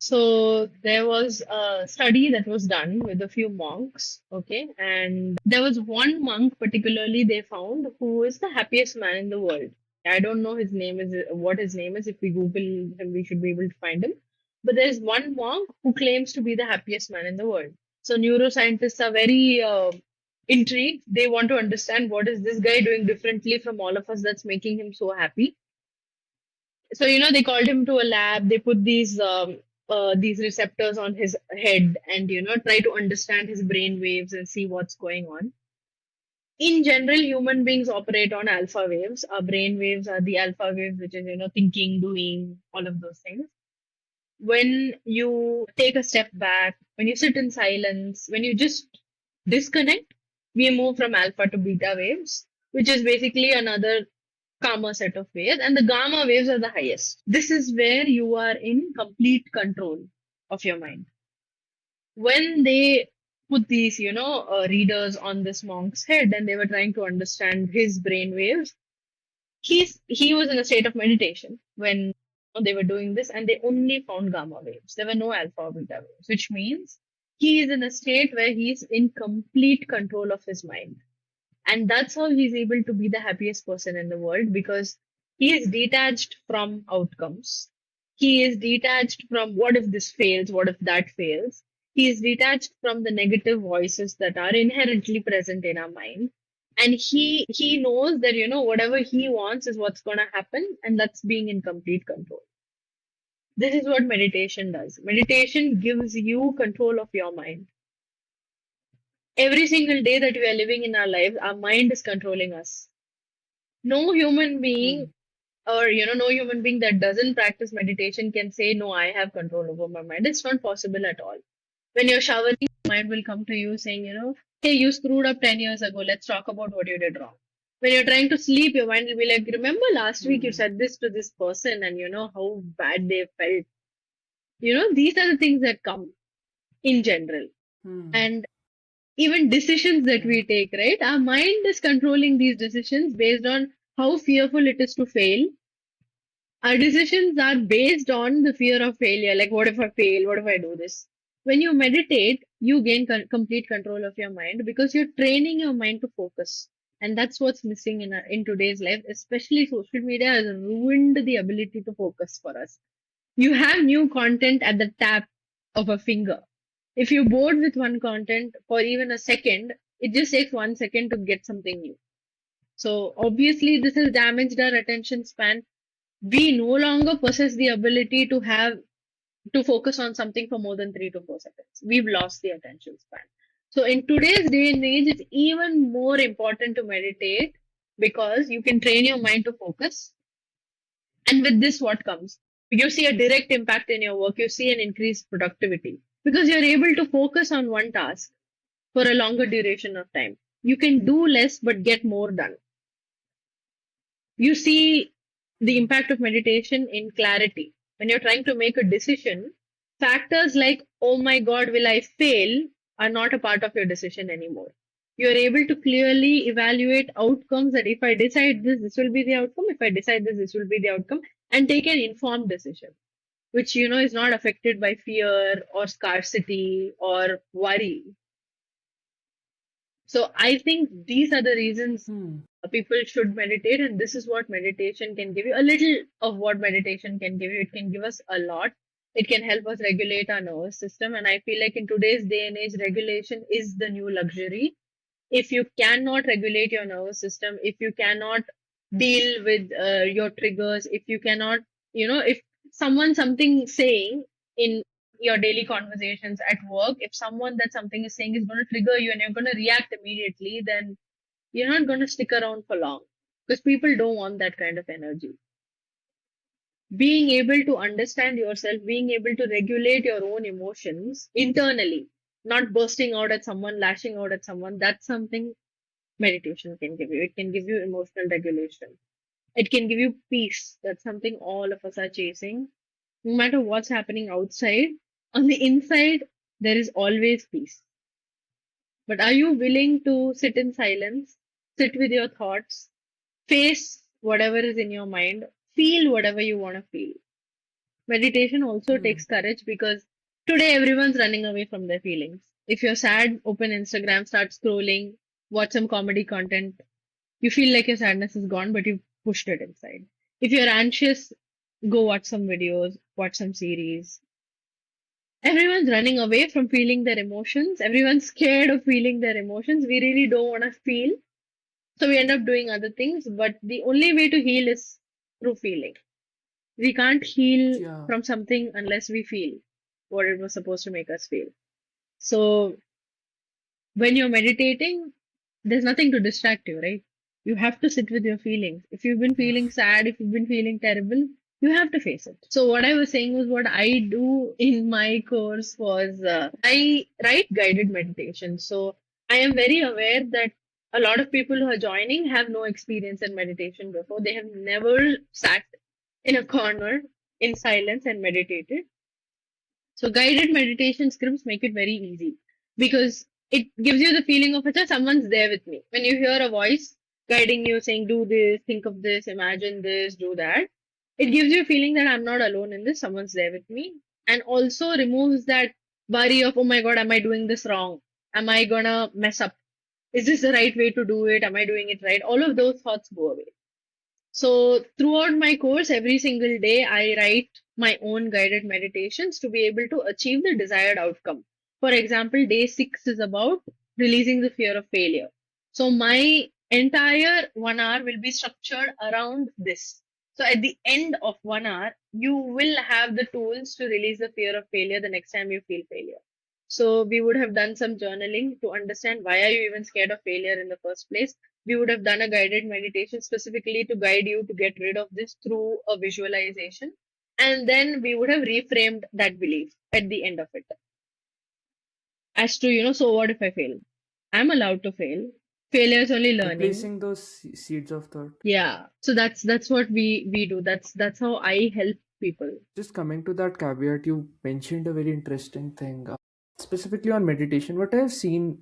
So there was a study that was done with a few monks, okay, and there was one monk particularly they found who is the happiest man in the world. I don't know his name is what his name is. If we Google him, we should be able to find him. But there's one monk who claims to be the happiest man in the world. So neuroscientists are very intrigued. They want to understand what is this guy doing differently from all of us that's making him so happy. So they called him to a lab. They put these receptors on his head and try to understand his brain waves and see what's going on. In general, human beings operate on alpha waves. Our brain waves are the alpha waves, which is thinking, doing, all of those things. When you take a step back, when you sit in silence, when you just disconnect, we move from alpha to beta waves, which is basically another calmer set of waves, and the gamma waves are the highest. This is where you are in complete control of your mind. When they put these, readers on this monk's head and they were trying to understand his brain waves, he was in a state of meditation when they were doing this, and they only found gamma waves. There were no alpha or beta waves, which means he is in a state where he's in complete control of his mind. And that's how he's able to be the happiest person in the world, because he is detached from outcomes. He is detached from what if this fails, what if that fails. He is detached from the negative voices that are inherently present in our mind. And he knows that, whatever he wants is what's going to happen, and that's being in complete control. This is what meditation does. Meditation gives you control of your mind. Every single day that we are living in our lives, our mind is controlling us. No human being, Hmm. or no human being that doesn't practice meditation can say, no, I have control over my mind. It's not possible at all. When you're showering, your mind will come to you saying, hey, you screwed up 10 years ago, let's talk about what you did wrong. When you're trying to sleep, your mind will be like, remember last week you Hmm. said this to this person and you know how bad they felt. These are the things that come in general. Hmm. And even decisions that Yeah. we take, right? Our mind is controlling these decisions based on how fearful it is to fail. Our decisions are based on the fear of failure. Like, what if I fail? What if I do this? When you meditate, you gain complete control of your mind because you're training your mind to focus. And that's what's missing in today's life, especially social media has ruined the ability to focus for us. You have new content at the tap of a finger. If you're bored with one content for even a second, it just takes 1 second to get something new. So obviously, this has damaged our attention span. We no longer possess the ability to focus on something for more than 3 to 4 seconds. We've lost the attention span. So in today's day and age, it's even more important to meditate because you can train your mind to focus. And with this, what comes? You see a direct impact in your work. You see an increased productivity because you're able to focus on one task for a longer duration of time. You can do less but get more done. You see the Hmm. impact of meditation in clarity. When you're trying to make a decision, factors like, oh my God, will I fail, are not a part of your decision anymore. You're able to clearly evaluate outcomes that if I decide this, this will be the outcome. If I decide this, this will be the outcome, and take an informed decision, which is not affected by fear or scarcity or worry. So I think these are the reasons Hmm. people should meditate, and this is what meditation can give you. A little of what meditation can give you. It can give us a lot. It can help us regulate our nervous system, and I feel like in today's day and age, regulation is the new luxury. If you cannot regulate your nervous system, if you cannot deal with your triggers, if you cannot, if something saying in your daily conversations at work, if someone that something is saying is going to trigger you and you're going to react immediately, then you're not going to stick around for long because people don't want that kind of energy. Being able to understand yourself, being able to regulate your own emotions internally, not bursting out at someone, lashing out at someone, that's something meditation can give you. It can give you emotional regulation. It can give you peace. That's something all of us are chasing. No matter what's happening outside, on the inside, there is always peace. But are you willing to sit in silence, sit with your thoughts, face whatever is in your mind, feel whatever you want to feel? Meditation also Hmm. takes courage because today everyone's running away from their feelings. If you're sad, open Instagram, start scrolling, watch some comedy content. You feel like your sadness is gone, but you've pushed it inside. If you're anxious, go watch some videos, watch some series. Everyone's running away from feeling their emotions. Everyone's scared of feeling their emotions. We really don't want to feel. So we end up doing other things. But the only way to heal is through feeling. We can't heal Yeah. from something unless we feel what it was supposed to make us feel. So when you're meditating, there's nothing to distract you, right? You have to sit with your feelings. If you've been Yeah. feeling sad, if you've been feeling terrible, you have to face it. So what I was saying was what I do in my course was I write guided meditation. So I am very aware that A lot of people who are joining have no experience in meditation before. They have never sat in a corner in silence and meditated. So guided meditation scripts make it very easy because it gives you the feeling of "Acha, someone's there with me." When you hear a voice guiding you saying, do this, think of this, imagine this, do that, it gives you a feeling that I'm not alone in this, someone's there with me. And also removes that worry of, oh my God, am I doing this wrong? Am I gonna mess up? Is this the right way to do it? Am I doing it right? All of those thoughts go away. So throughout my course, every single day, I write my own guided meditations to be able to achieve the desired outcome. For example, day 6 is about releasing the fear of failure. So my entire 1 hour will be structured around this. So at the end of 1 hour, you will have the tools to release the fear of failure the next time you feel failure. So we would have done some journaling to understand why are you even scared of failure in the first place. We would have done a guided meditation specifically to guide you to get rid of this through a visualization. And then we would have reframed that belief at the end of it as to, so what if I fail? I'm allowed to fail. Failure is only learning. Replacing those seeds of thought. Yeah. So that's what we do. That's how I help people. Just coming to that caveat, you mentioned a very interesting thing, specifically on meditation. What I've seen,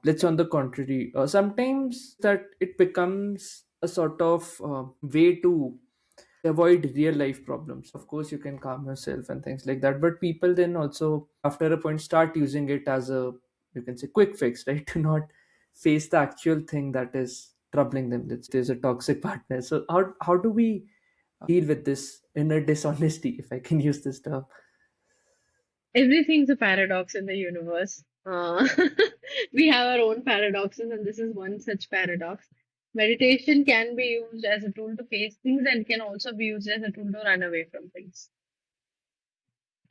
let's on the contrary, sometimes that it becomes a sort of way to avoid real life problems. Of course, you can calm yourself and things like that, but people then also, after a point, start using it as a, you can say, quick fix, right? To not face the actual thing that is troubling them. Let's say there's a toxic partner. So how do we deal with this inner dishonesty, if I can use this term? Everything's a paradox in the universe. We have our own paradoxes, and this is one such paradox. Meditation can be used as a tool to face things and can also be used as a tool to run away from things.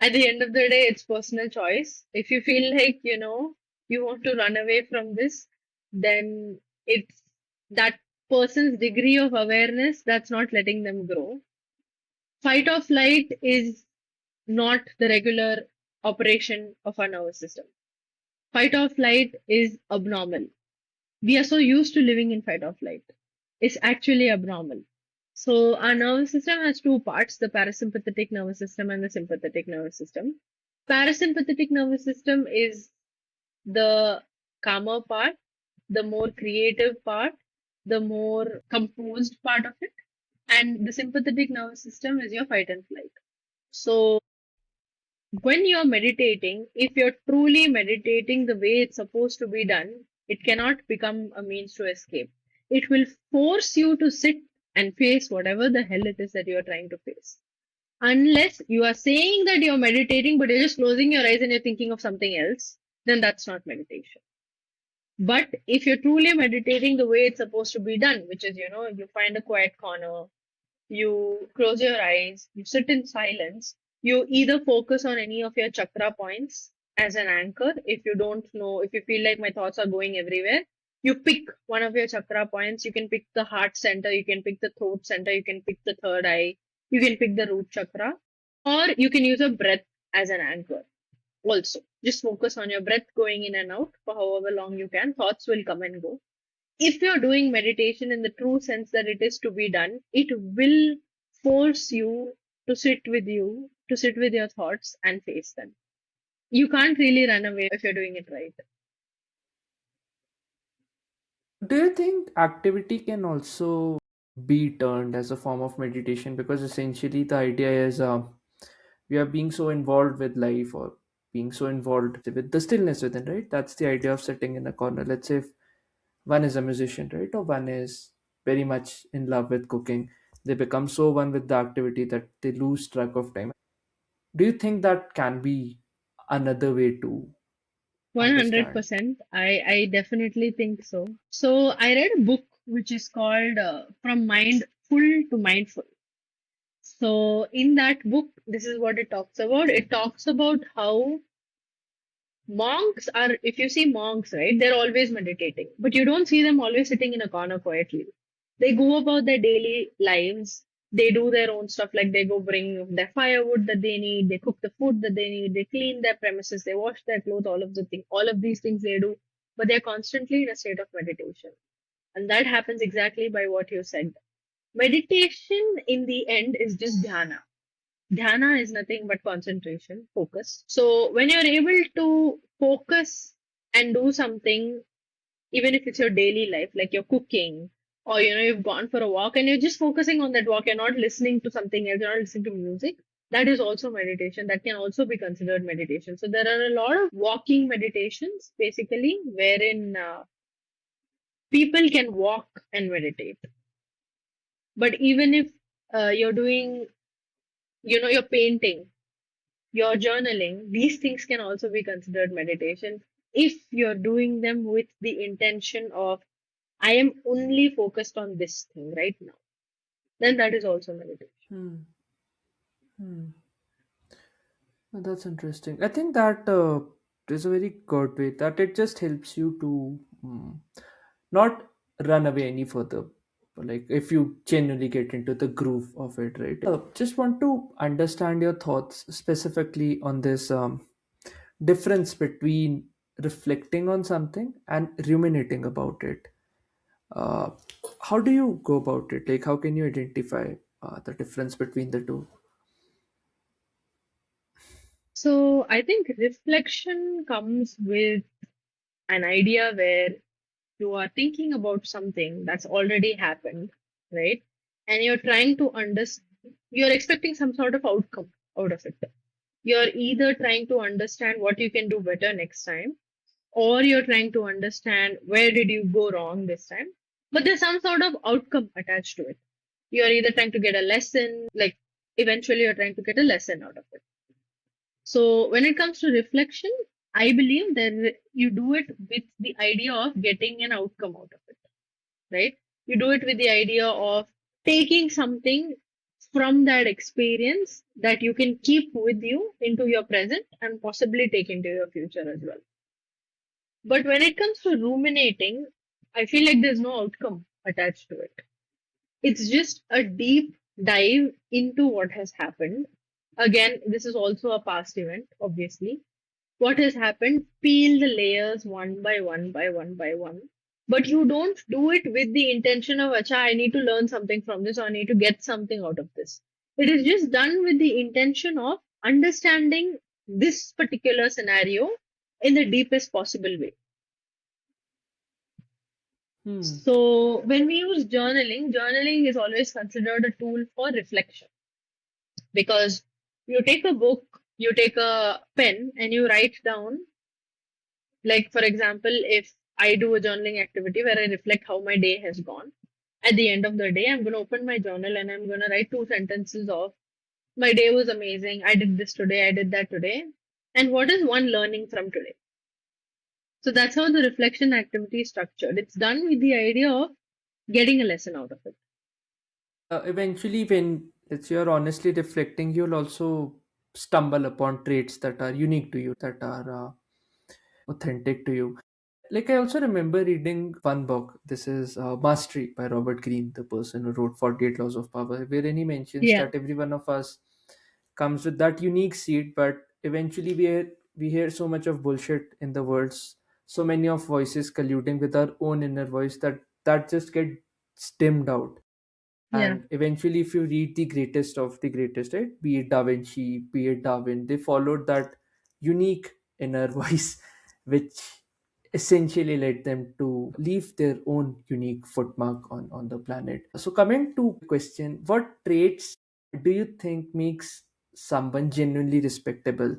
At the end of the day, it's personal choice. If you feel like, you want to run away from this, then it's that person's degree of awareness that's not letting them grow. Fight or flight is not the regular operation of our nervous system. Fight or flight is abnormal. We are so used to living in fight or flight. It's actually abnormal. So our nervous system has two parts, the parasympathetic nervous system and the sympathetic nervous system. Parasympathetic nervous system is the calmer part, the more creative part, the more composed part of it. And the sympathetic nervous system is your fight and flight. So when you're meditating, if you're truly meditating the way it's supposed to be done, it cannot become a means to escape. It will force you to sit and face whatever the hell it is that you're trying to face. Unless you are saying that you're meditating, but you're just closing your eyes and you're thinking of something else, then that's not meditation. But if you're truly meditating the way it's supposed to be done, which is, you find a quiet corner, you close your eyes, you sit in silence, you either focus on any of your chakra points as an anchor. If you don't know, if you feel like my thoughts are going everywhere, you pick one of your chakra points. You can pick the heart center, you can pick the throat center, you can pick the third eye, you can pick the root chakra, or you can use a breath as an anchor. Also, just focus on your breath going in and out for however long you can. Thoughts will come and go. If you're doing meditation in the true sense that it is to be done, it will force you to sit with your thoughts and face them. You can't really run away if you're doing it right. Do you think activity can also be turned as a form of meditation? Because essentially the idea is, we are being so involved with life, or being so involved with the stillness within, right? That's the idea of sitting in a corner. Let's say if one is a musician, right, or one is very much in love with cooking, they become so one with the activity that they lose track of time. Do you think that can be another way to understand? 100%. I definitely think so. So I read a book which is called From Mindful to Mindful. So in that book, this is what it talks about. It talks about how monks are, if you see monks, right, they're always meditating, but you don't see them always sitting in a corner quietly. They go about their daily lives. They do their own stuff, like they go bring their firewood that they need, they cook the food that they need, they clean their premises, they wash their clothes, all of these things they do but they're constantly in a state of meditation. And that happens exactly by what you said. Meditation in the end is just dhyana. Dhyana is nothing but concentration, focus. So when you're able to focus and do something, even if it's your daily life, like you're cooking, or you've gone for a walk and you're just focusing on that walk, you're not listening to something else, you're not listening to music, that is also meditation. That can also be considered meditation. So there are a lot of walking meditations, basically, wherein people can walk and meditate. But even if you're doing, you're painting, you're journaling, these things can also be considered meditation if you're doing them with the intention of, I am only focused on this thing right now. Then that is also meditation. Hmm. Hmm. That's interesting. I think that is a very good way that it just helps you to not run away any further. Like if you genuinely get into the groove of it, right? Just want to understand your thoughts specifically on this difference between reflecting on something and ruminating about it. Uh, how do you go about it? Like, how can you identify the difference between the two? So I think reflection comes with an idea where you are thinking about something that's already happened, right? And you're trying to understand, you're expecting some sort of outcome out of it. You're either trying to understand what you can do better next time, or you're trying to understand where did you go wrong this time. But there's some sort of outcome attached to it. You're either trying to get a lesson, like eventually you're trying to get a lesson out of it. So when it comes to reflection, I believe that you do it with the idea of getting an outcome out of it, right? You do it with the idea of taking something from that experience that you can keep with you into your present and possibly take into your future as well. But when it comes to ruminating, I feel like there's no outcome attached to it. It's just a deep dive into what has happened. Again, this is also a past event, obviously. What has happened, peel the layers one by one by one by one. But you don't do it with the intention of, acha, I need to learn something from this or I need to get something out of this. It is just done with the intention of understanding this particular scenario in the deepest possible way. Hmm. So when we use journaling, journaling is always considered a tool for reflection because you take a book, you take a pen, and you write down, like for example, if I do a journaling activity where I reflect how my day has gone, at the end of the day, I'm going to open my journal and I'm going to write two sentences of my day was amazing. I did this today. I did that today. And what is one learning from today? So that's how the reflection activity is structured. It's done with the idea of getting a lesson out of it. Eventually, when let's say you're honestly reflecting, you'll also stumble upon traits that are unique to you, that are authentic to you. Like I also remember reading one book. This is Mastery by Robert Greene, the person who wrote 48 Laws of Power, wherein he mentions Yeah. that every one of us comes with that unique seed, but eventually we hear so much of bullshit in the words, so many of voices colluding with our own inner voice that just gets dimmed out. Yeah. And eventually, if you read the greatest of the greatest, right, be it Da Vinci, be it Darwin, they followed that unique inner voice, which essentially led them to leave their own unique footmark on the planet. So coming to question, what traits do you think makes someone genuinely respectable,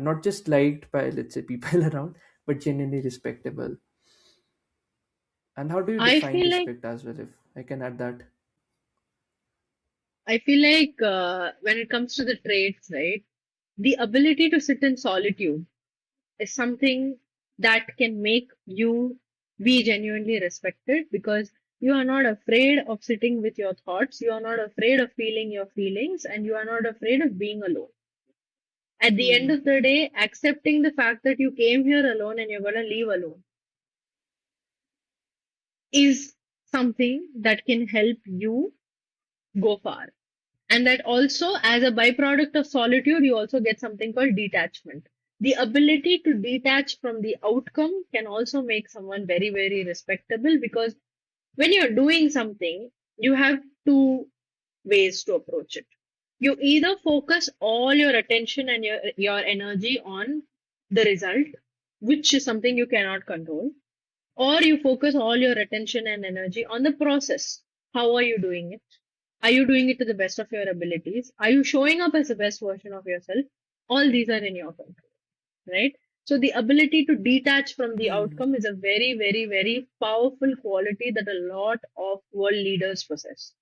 not just liked by, let's say, people around, but genuinely respectable? And how do you I define feel like respect as well, if I can add that? when it comes to the traits, right, the ability to sit in solitude is something that can make you be genuinely respected because you are not afraid of sitting with your thoughts, you are not afraid of feeling your feelings, and you are not afraid of being alone. At the end Hmm. of the day, accepting the fact that you came here alone and you're going to leave alone is something that can help you go far. And that also, as a byproduct of solitude, you also get something called detachment. The ability to detach from the outcome can also make someone very, very respectable, because when you're doing something, you have two ways to approach it. You either focus all your attention and your energy on the result, which is something you cannot control, or you focus all your attention and energy on the process. How are you doing it? Are you doing it to the best of your abilities? Are you showing up as the best version of yourself? All these are in your control, right? So the ability to detach from the Hmm. outcome is a very, very, very powerful quality that a lot of world leaders possess,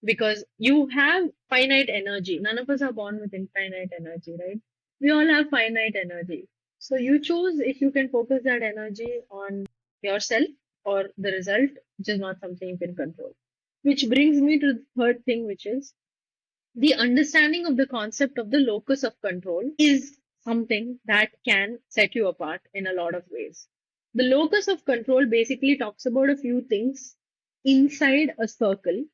because you have finite energy. None of us are born with infinite energy, right? We all have finite energy. So you choose if you can focus that energy on yourself or the result, which is not something you can control. Which brings me to the third thing, which is the understanding of the concept of the locus of control is something that can set you apart in a lot of ways. The locus of control basically talks about a few things inside a circle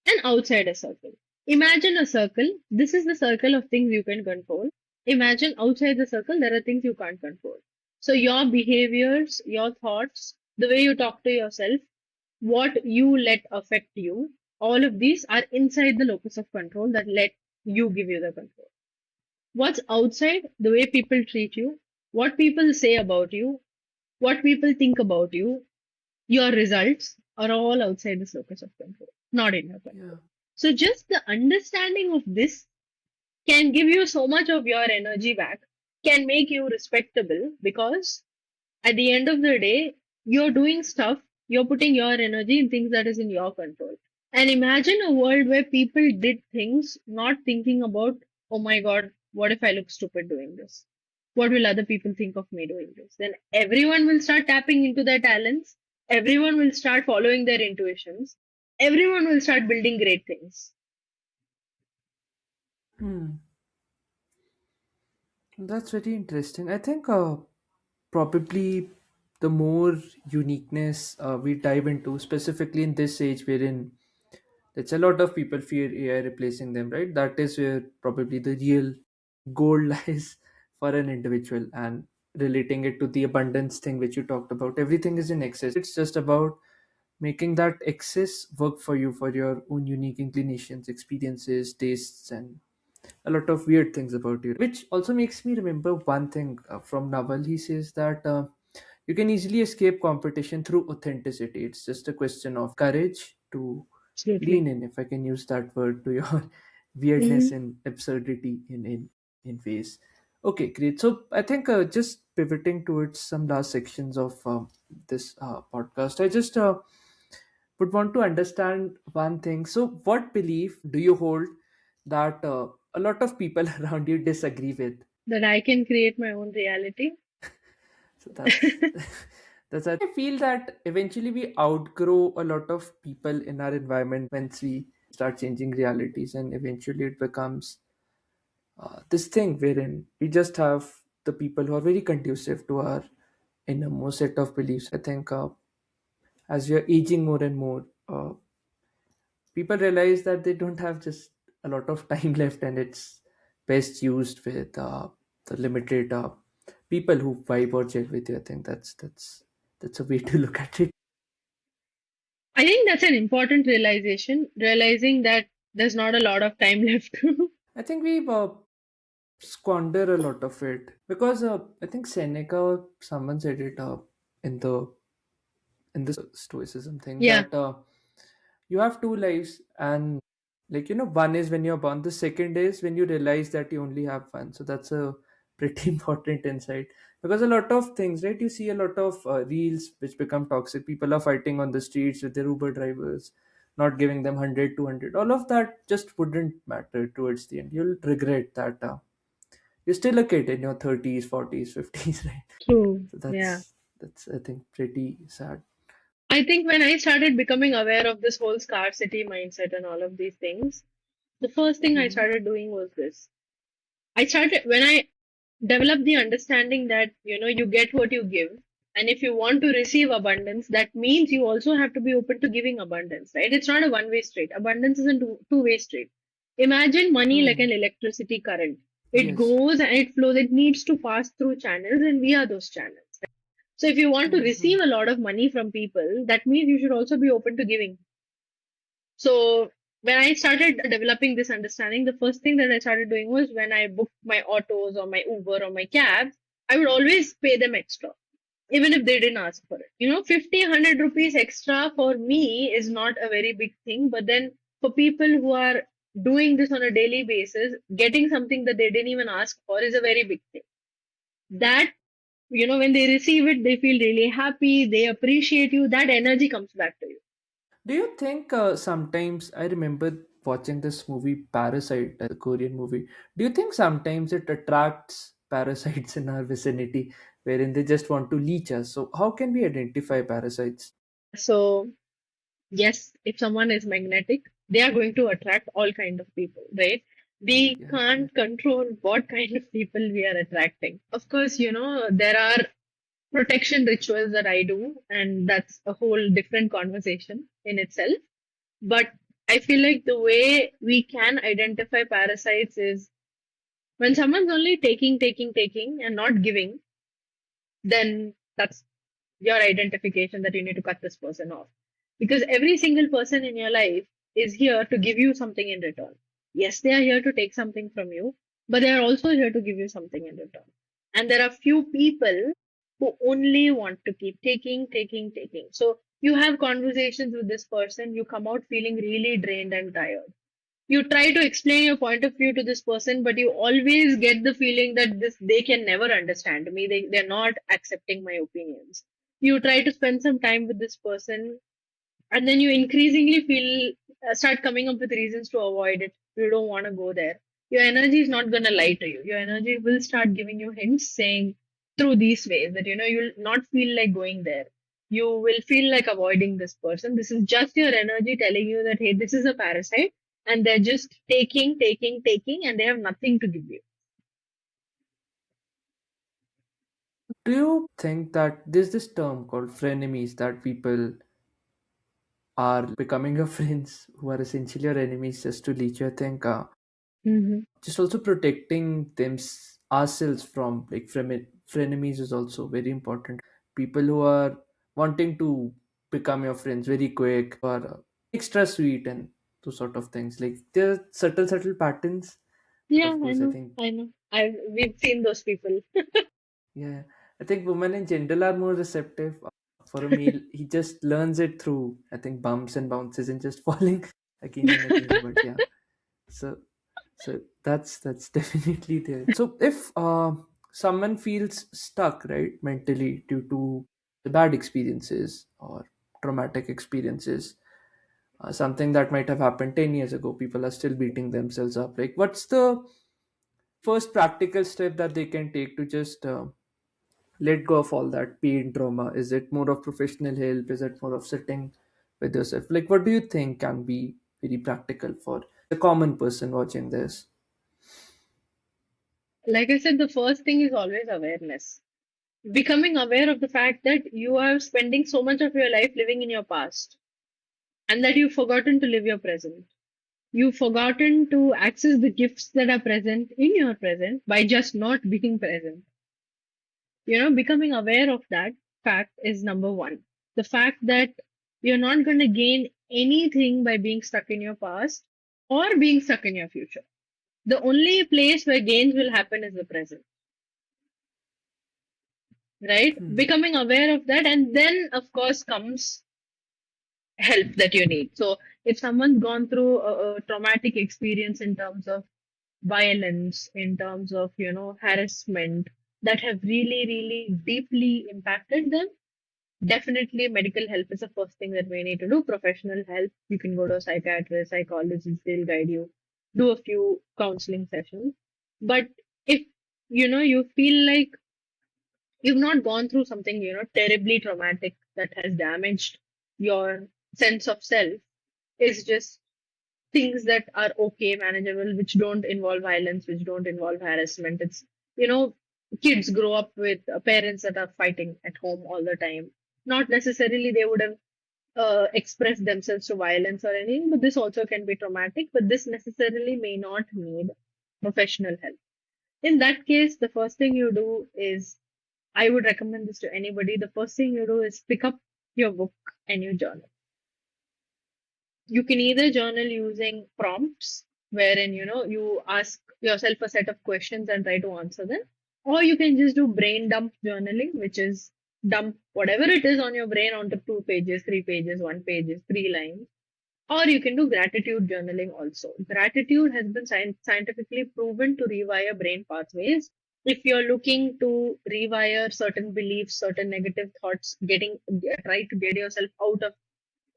and outside a circle. Imagine a circle. This is the circle of things you can control. Imagine outside the circle, there are things you can't control. So, your behaviors, your thoughts, the way you talk to yourself, what you let affect you, all of these are inside the locus of control that let you give you the control. What's outside, the way people treat you, what people say about you, what people think about you, your results are all outside this locus of control, not in your Yeah. control. So just the understanding of this can give you so much of your energy back, can make you respectable, because at the end of the day, you're doing stuff, you're putting your energy in things that is in your control. And imagine a world where people did things not thinking about, oh my God, what if I look stupid doing this? What will other people think of me doing this? Then everyone will start tapping into their talents. Everyone will start following their intuitions. Everyone will start building great things. Hmm. That's very interesting. I think probably the more uniqueness we dive into, specifically in this age wherein there's a lot of people fear AI replacing them, right? That is where probably the real gold lies for an individual, and relating it to the abundance thing which you talked about. Everything is in excess. It's just about making that excess work for you for your own unique inclinations, experiences, tastes, and a lot of weird things about you, which also makes me remember one thing from Naval. He says that you can easily escape competition through authenticity. It's just a question of courage to lean Absolutely. in, if I can use that word, to your weirdness Mhm. and absurdity in ways. Okay, great. So I think just pivoting towards some last sections of this podcast, I just would want to understand one thing. So what belief do you hold that a lot of people around you disagree with? That I can create my own reality. So that's that's I feel that eventually we outgrow a lot of people in our environment once we start changing realities, and eventually it becomes this thing wherein we just have the people who are very conducive to our innermost set of beliefs. I think as we are aging more and more, people realize that they don't have just a lot of time left, and it's best used with the limited people who vibe or gel with you. I think that's a way to look at it. I think that's an important realization, realizing that there's not a lot of time left. I think we squander a lot of it because I think Seneca or someone said it in the in this stoicism thing Yeah. that you have two lives, and like one is when you're born, the second is when you realize that you only have one. So that's a pretty important insight, because a lot of things, right, you see a lot of reels which become toxic. People are fighting on the streets with their Uber drivers, not giving them 100 200. All of that just wouldn't matter towards the end. You'll regret that you're still a kid in your 30s 40s 50s, right? True. So Yeah. that's I think pretty sad. I think when I started becoming aware of this whole scarcity mindset and all of these things, the first thing I Hmm. started doing was this. I started when I developed the understanding that, you get what you give. And if you want to receive abundance, that means you also have to be open to giving abundance, right? It's not a one-way street. Abundance is a two-way street. Imagine money like Hmm. an electricity current. It Yes. goes and it flows. It needs to pass through channels, and we are those channels. So if you want to Mhm. receive a lot of money from people, that means you should also be open to giving. So when I started developing this understanding, the first thing that I started doing was when I booked my autos or my Uber or my cabs, I would always pay them extra, even if they didn't ask for it. 50, 100 rupees extra for me is not a very big thing. But then for people who are doing this on a daily basis, getting something that they didn't even ask for is a very big thing. That, when they receive it, they feel really happy, they appreciate you, that energy comes back to you. Do you think sometimes I remember watching this movie Parasite, the Korean movie? Do you think sometimes it attracts parasites in our vicinity wherein they just want to leech us? So, how can we identify parasites? So yes, if someone is magnetic, they are going to attract all kind of people, right? We Yeah, yeah. can't control what kind of people we are attracting. Of course, there are protection rituals that I do, and that's a whole different conversation in itself. But I feel like the way we can identify parasites is when someone's only taking, taking, taking and not giving, then that's your identification that you need to cut this person off. Because every single person in your life is here to give you something in return. Yes, they are here to take something from you, but they are also here to give you something in return. And there are few people who only want to keep taking, taking, taking. So you have conversations with this person, you come out feeling really drained and tired. You try to explain your point of view to this person, but you always get the feeling that this they can never understand me. They're not accepting my opinions. You try to spend some time with this person, and then you increasingly feel start coming up with reasons to avoid it. You don't want to go there. Your energy is not going to lie to you. Your energy will start giving you hints saying through these ways that you'll not feel like going there. You will feel like avoiding this person. This is just your energy telling you that hey, this is a parasite, and they're just taking, taking, taking, and they have nothing to give you. Do you think that there's this term called frenemies that people are becoming your friends who are essentially your enemies just to leech you? I think Hmm. just also protecting ourselves from frenemies is also very important. People who are wanting to become your friends very quick or extra sweet and those sort of things. Like there are subtle patterns, but Yeah, of I course, I know. think I know. We've seen those people. yeah, I think women in general are more receptive. For a male, he just learns it through I think bumps and bounces and just falling again and again. But yeah, so that's definitely there. So if someone feels stuck, right, mentally due to the bad experiences or traumatic experiences, something that might have happened 10 years ago, people are still beating themselves up. Like, what's the first practical step that they can take to just let go of all that pain trauma? Is it more of professional help? Is it more of sitting with yourself? Like, what do you think can be very practical for the common person watching this? Like I said, the first thing is always awareness. Becoming aware of the fact that you are spending so much of your life living in your past and that you've forgotten to live your present. You've forgotten to access the gifts that are present in your present by just not being present. Becoming aware of that fact is number one. The fact that you're not going to gain anything by being stuck in your past or being stuck in your future. The only place where gains will happen is the present, right? Becoming aware of that, and then, of course, comes help that you need. So if someone's gone through a traumatic experience in terms of violence, in terms of, harassment that have really, really deeply impacted them, definitely medical help is the first thing that we need to do. Professional help. You can go to a psychiatrist, psychologist, they'll guide you, do a few counseling sessions. But if, you feel like you've not gone through something, terribly traumatic that has damaged your sense of self, it's just things that are okay, manageable, which don't involve violence, which don't involve harassment. It's, you know, kids grow up with parents that are fighting at home all the time. Not necessarily they would have expressed themselves to violence or anything, but this also can be traumatic, but this necessarily may not need professional help. In that case, the first thing you do is, I would recommend this to anybody. The first thing you do is pick up your book and you journal. You can either journal using prompts, wherein you ask yourself a set of questions and try to answer them, or you can just do brain dump journaling, which is dump whatever it is on your brain onto 2 pages, 3 pages, 1 page, 3 lines. Or you can do gratitude journaling also. Gratitude has been scientifically proven to rewire brain pathways. If you're looking to rewire certain beliefs, certain negative thoughts, try to get yourself out of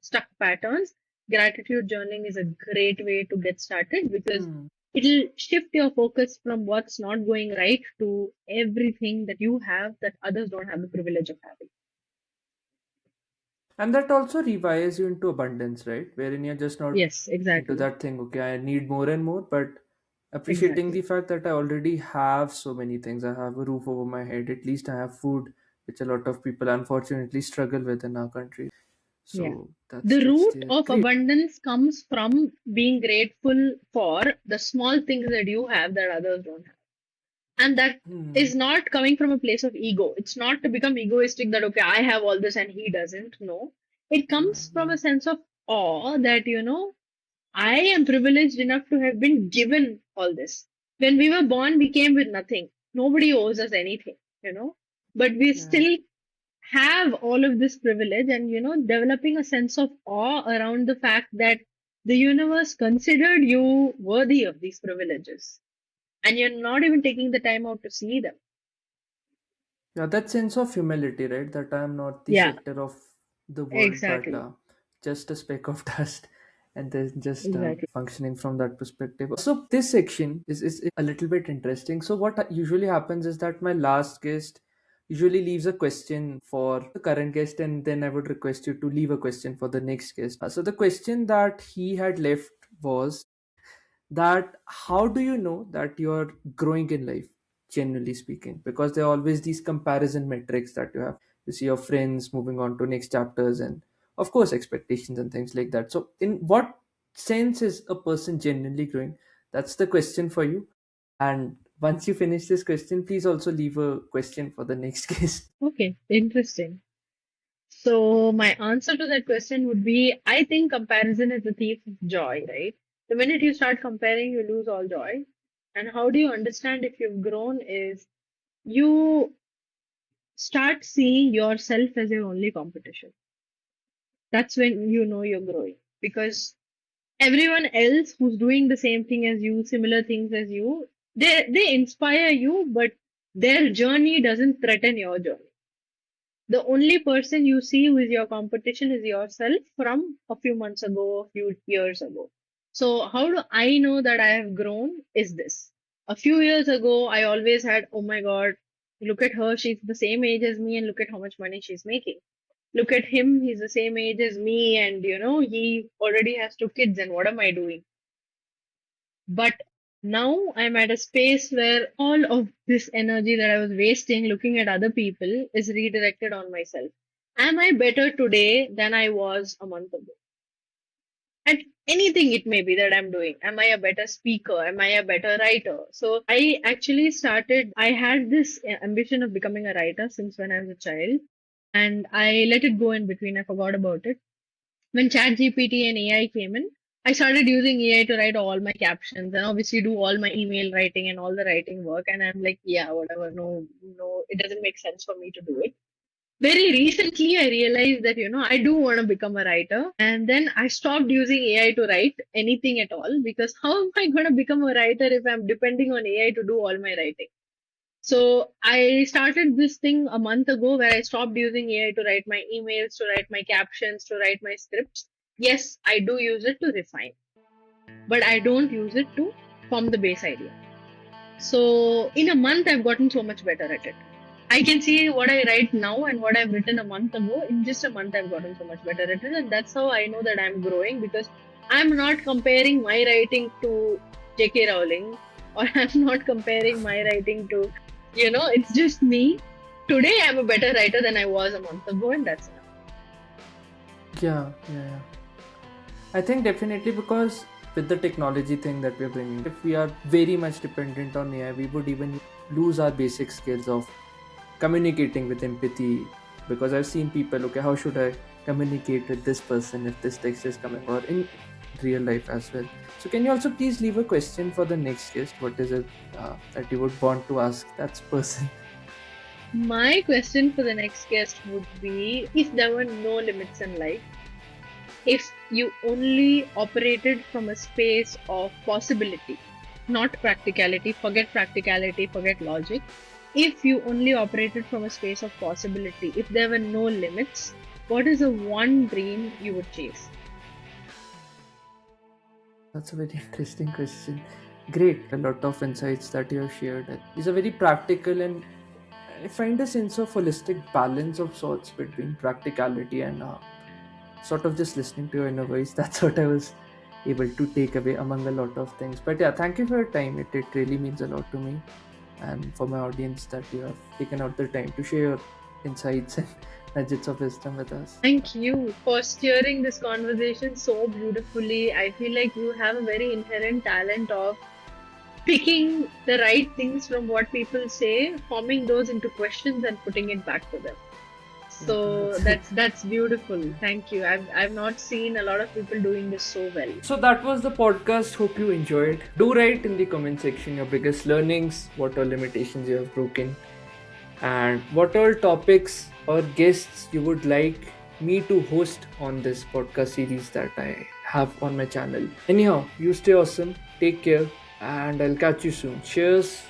stuck patterns, gratitude journaling is a great way to get started because Hmm. it'll shift your focus from what's not going right to everything that you have that others don't have the privilege of having. And that also rewires you into abundance, right? Wherein you're just not Yes, into exactly. that thing, okay, I need more and more, but appreciating the Exactly. fact that I already have so many things. I have a roof over my head, at least I have food, which a lot of people unfortunately struggle with in our country. Yeah. So The that's root there. of Great. abundance comes from being grateful for the small things that you have that others don't have. And that Hmm. is not coming from a place of ego. It's not to become egoistic that, okay, I have all this and he doesn't. No. It Yeah, comes from yeah. a sense of awe that, I am privileged enough to have been given all this. When we were born, we came with nothing. Nobody owes us anything. But we Yeah. still have all of this privilege and, developing a sense of awe around the fact that the universe considered you worthy of these privileges and you're not even taking the time out to see them. Yeah, that sense of humility, right? That I'm not the Yeah, center of the world, but exactly. just a speck of dust, and then just Exactly. functioning from that perspective. So this section is a little bit interesting. So what usually happens is that my last guest usually leaves a question for the current guest, and then I would request you to leave a question for the next guest. So the question that he had left was that how do you know that you're growing in life, generally speaking, because there are always these comparison metrics that you see your friends moving on to next chapters, and of course expectations and things like that. So in what sense is a person genuinely growing? That's the question for you. And once you finish this question, please also leave a question for the next guest. Okay, interesting. So my answer to that question would be I think comparison is the thief of joy, right? The minute you start comparing, you lose all joy. And how do you understand if you've grown is you start seeing yourself as your only competition. That's when you know you're growing. Because everyone else who's doing the same thing as you, similar things as you, they inspire you, but their journey doesn't threaten your journey. The only person you see who is your competition is yourself from a few months ago, a few years ago. So, how do I know that I have grown? Is this. A few years ago, I always had, oh my God, look at her, she's the same age as me, and look at how much money she's making. Look at him, he's the same age as me, and he already has 2 kids, and what am I doing? But now I'm at a space where all of this energy that I was wasting looking at other people is redirected on myself. Am I better today than I was a month ago? At anything it may be that I'm doing. Am I a better speaker? Am I a better writer? So I actually I had this ambition of becoming a writer since when I was a child. And I let it go in between. I forgot about it when ChatGPT and AI came in, I started using AI to write all my captions and obviously do all my email writing and all the writing work. And I'm like, yeah, whatever. No, no, it doesn't make sense for me to do it. Very recently, I realized that, I do want to become a writer. And then I stopped using AI to write anything at all because how am I going to become a writer if I'm depending on AI to do all my writing? So I started this thing a month ago where I stopped using AI to write my emails, to write my captions, to write my scripts. Yes, I do use it to refine, but I don't use it to form the base idea. So in a month, I've gotten so much better at it. I can see what I write now and what I've written a month ago. In just a month, I've gotten so much better at it. And that's how I know that I'm growing because I'm not comparing my writing to J.K. Rowling or I'm not comparing my writing to, it's just me. Today, I'm a better writer than I was a month ago, and that's enough. Yeah, yeah, yeah. I think definitely because with the technology thing that we're bringing, if we are very much dependent on AI, we would even lose our basic skills of communicating with empathy. Because I've seen people, okay, how should I communicate with this person if this text is coming, or in real life as well. So can you also please leave a question for the next guest? What is it that you would want to ask that person? My question for the next guest would be, if there were no limits in life, if you only operated from a space of possibility, not practicality, forget logic. If you only operated from a space of possibility, if there were no limits, what is the one dream you would chase? That's a very interesting question. Great, a lot of insights that you have shared. These are very practical, and I find a sense of holistic balance of sorts between practicality and sort of just listening to your inner voice. That's what I was able to take away among a lot of things. But yeah, thank you for your time. It really means a lot to me and for my audience that you have taken out the time to share your insights and nuggets of wisdom with us. Thank you for steering this conversation so beautifully. I feel like you have a very inherent talent of picking the right things from what people say, forming those into questions and putting it back to them. So that's beautiful. Thank you. I've not seen a lot of people doing this so well. So that was the podcast. Hope you enjoyed. Do write in the comment section your biggest learnings, what are limitations you have broken, and what all topics or guests you would like me to host on this podcast series that I have on my channel. Anyhow, you stay awesome, take care, and I'll catch you soon. Cheers.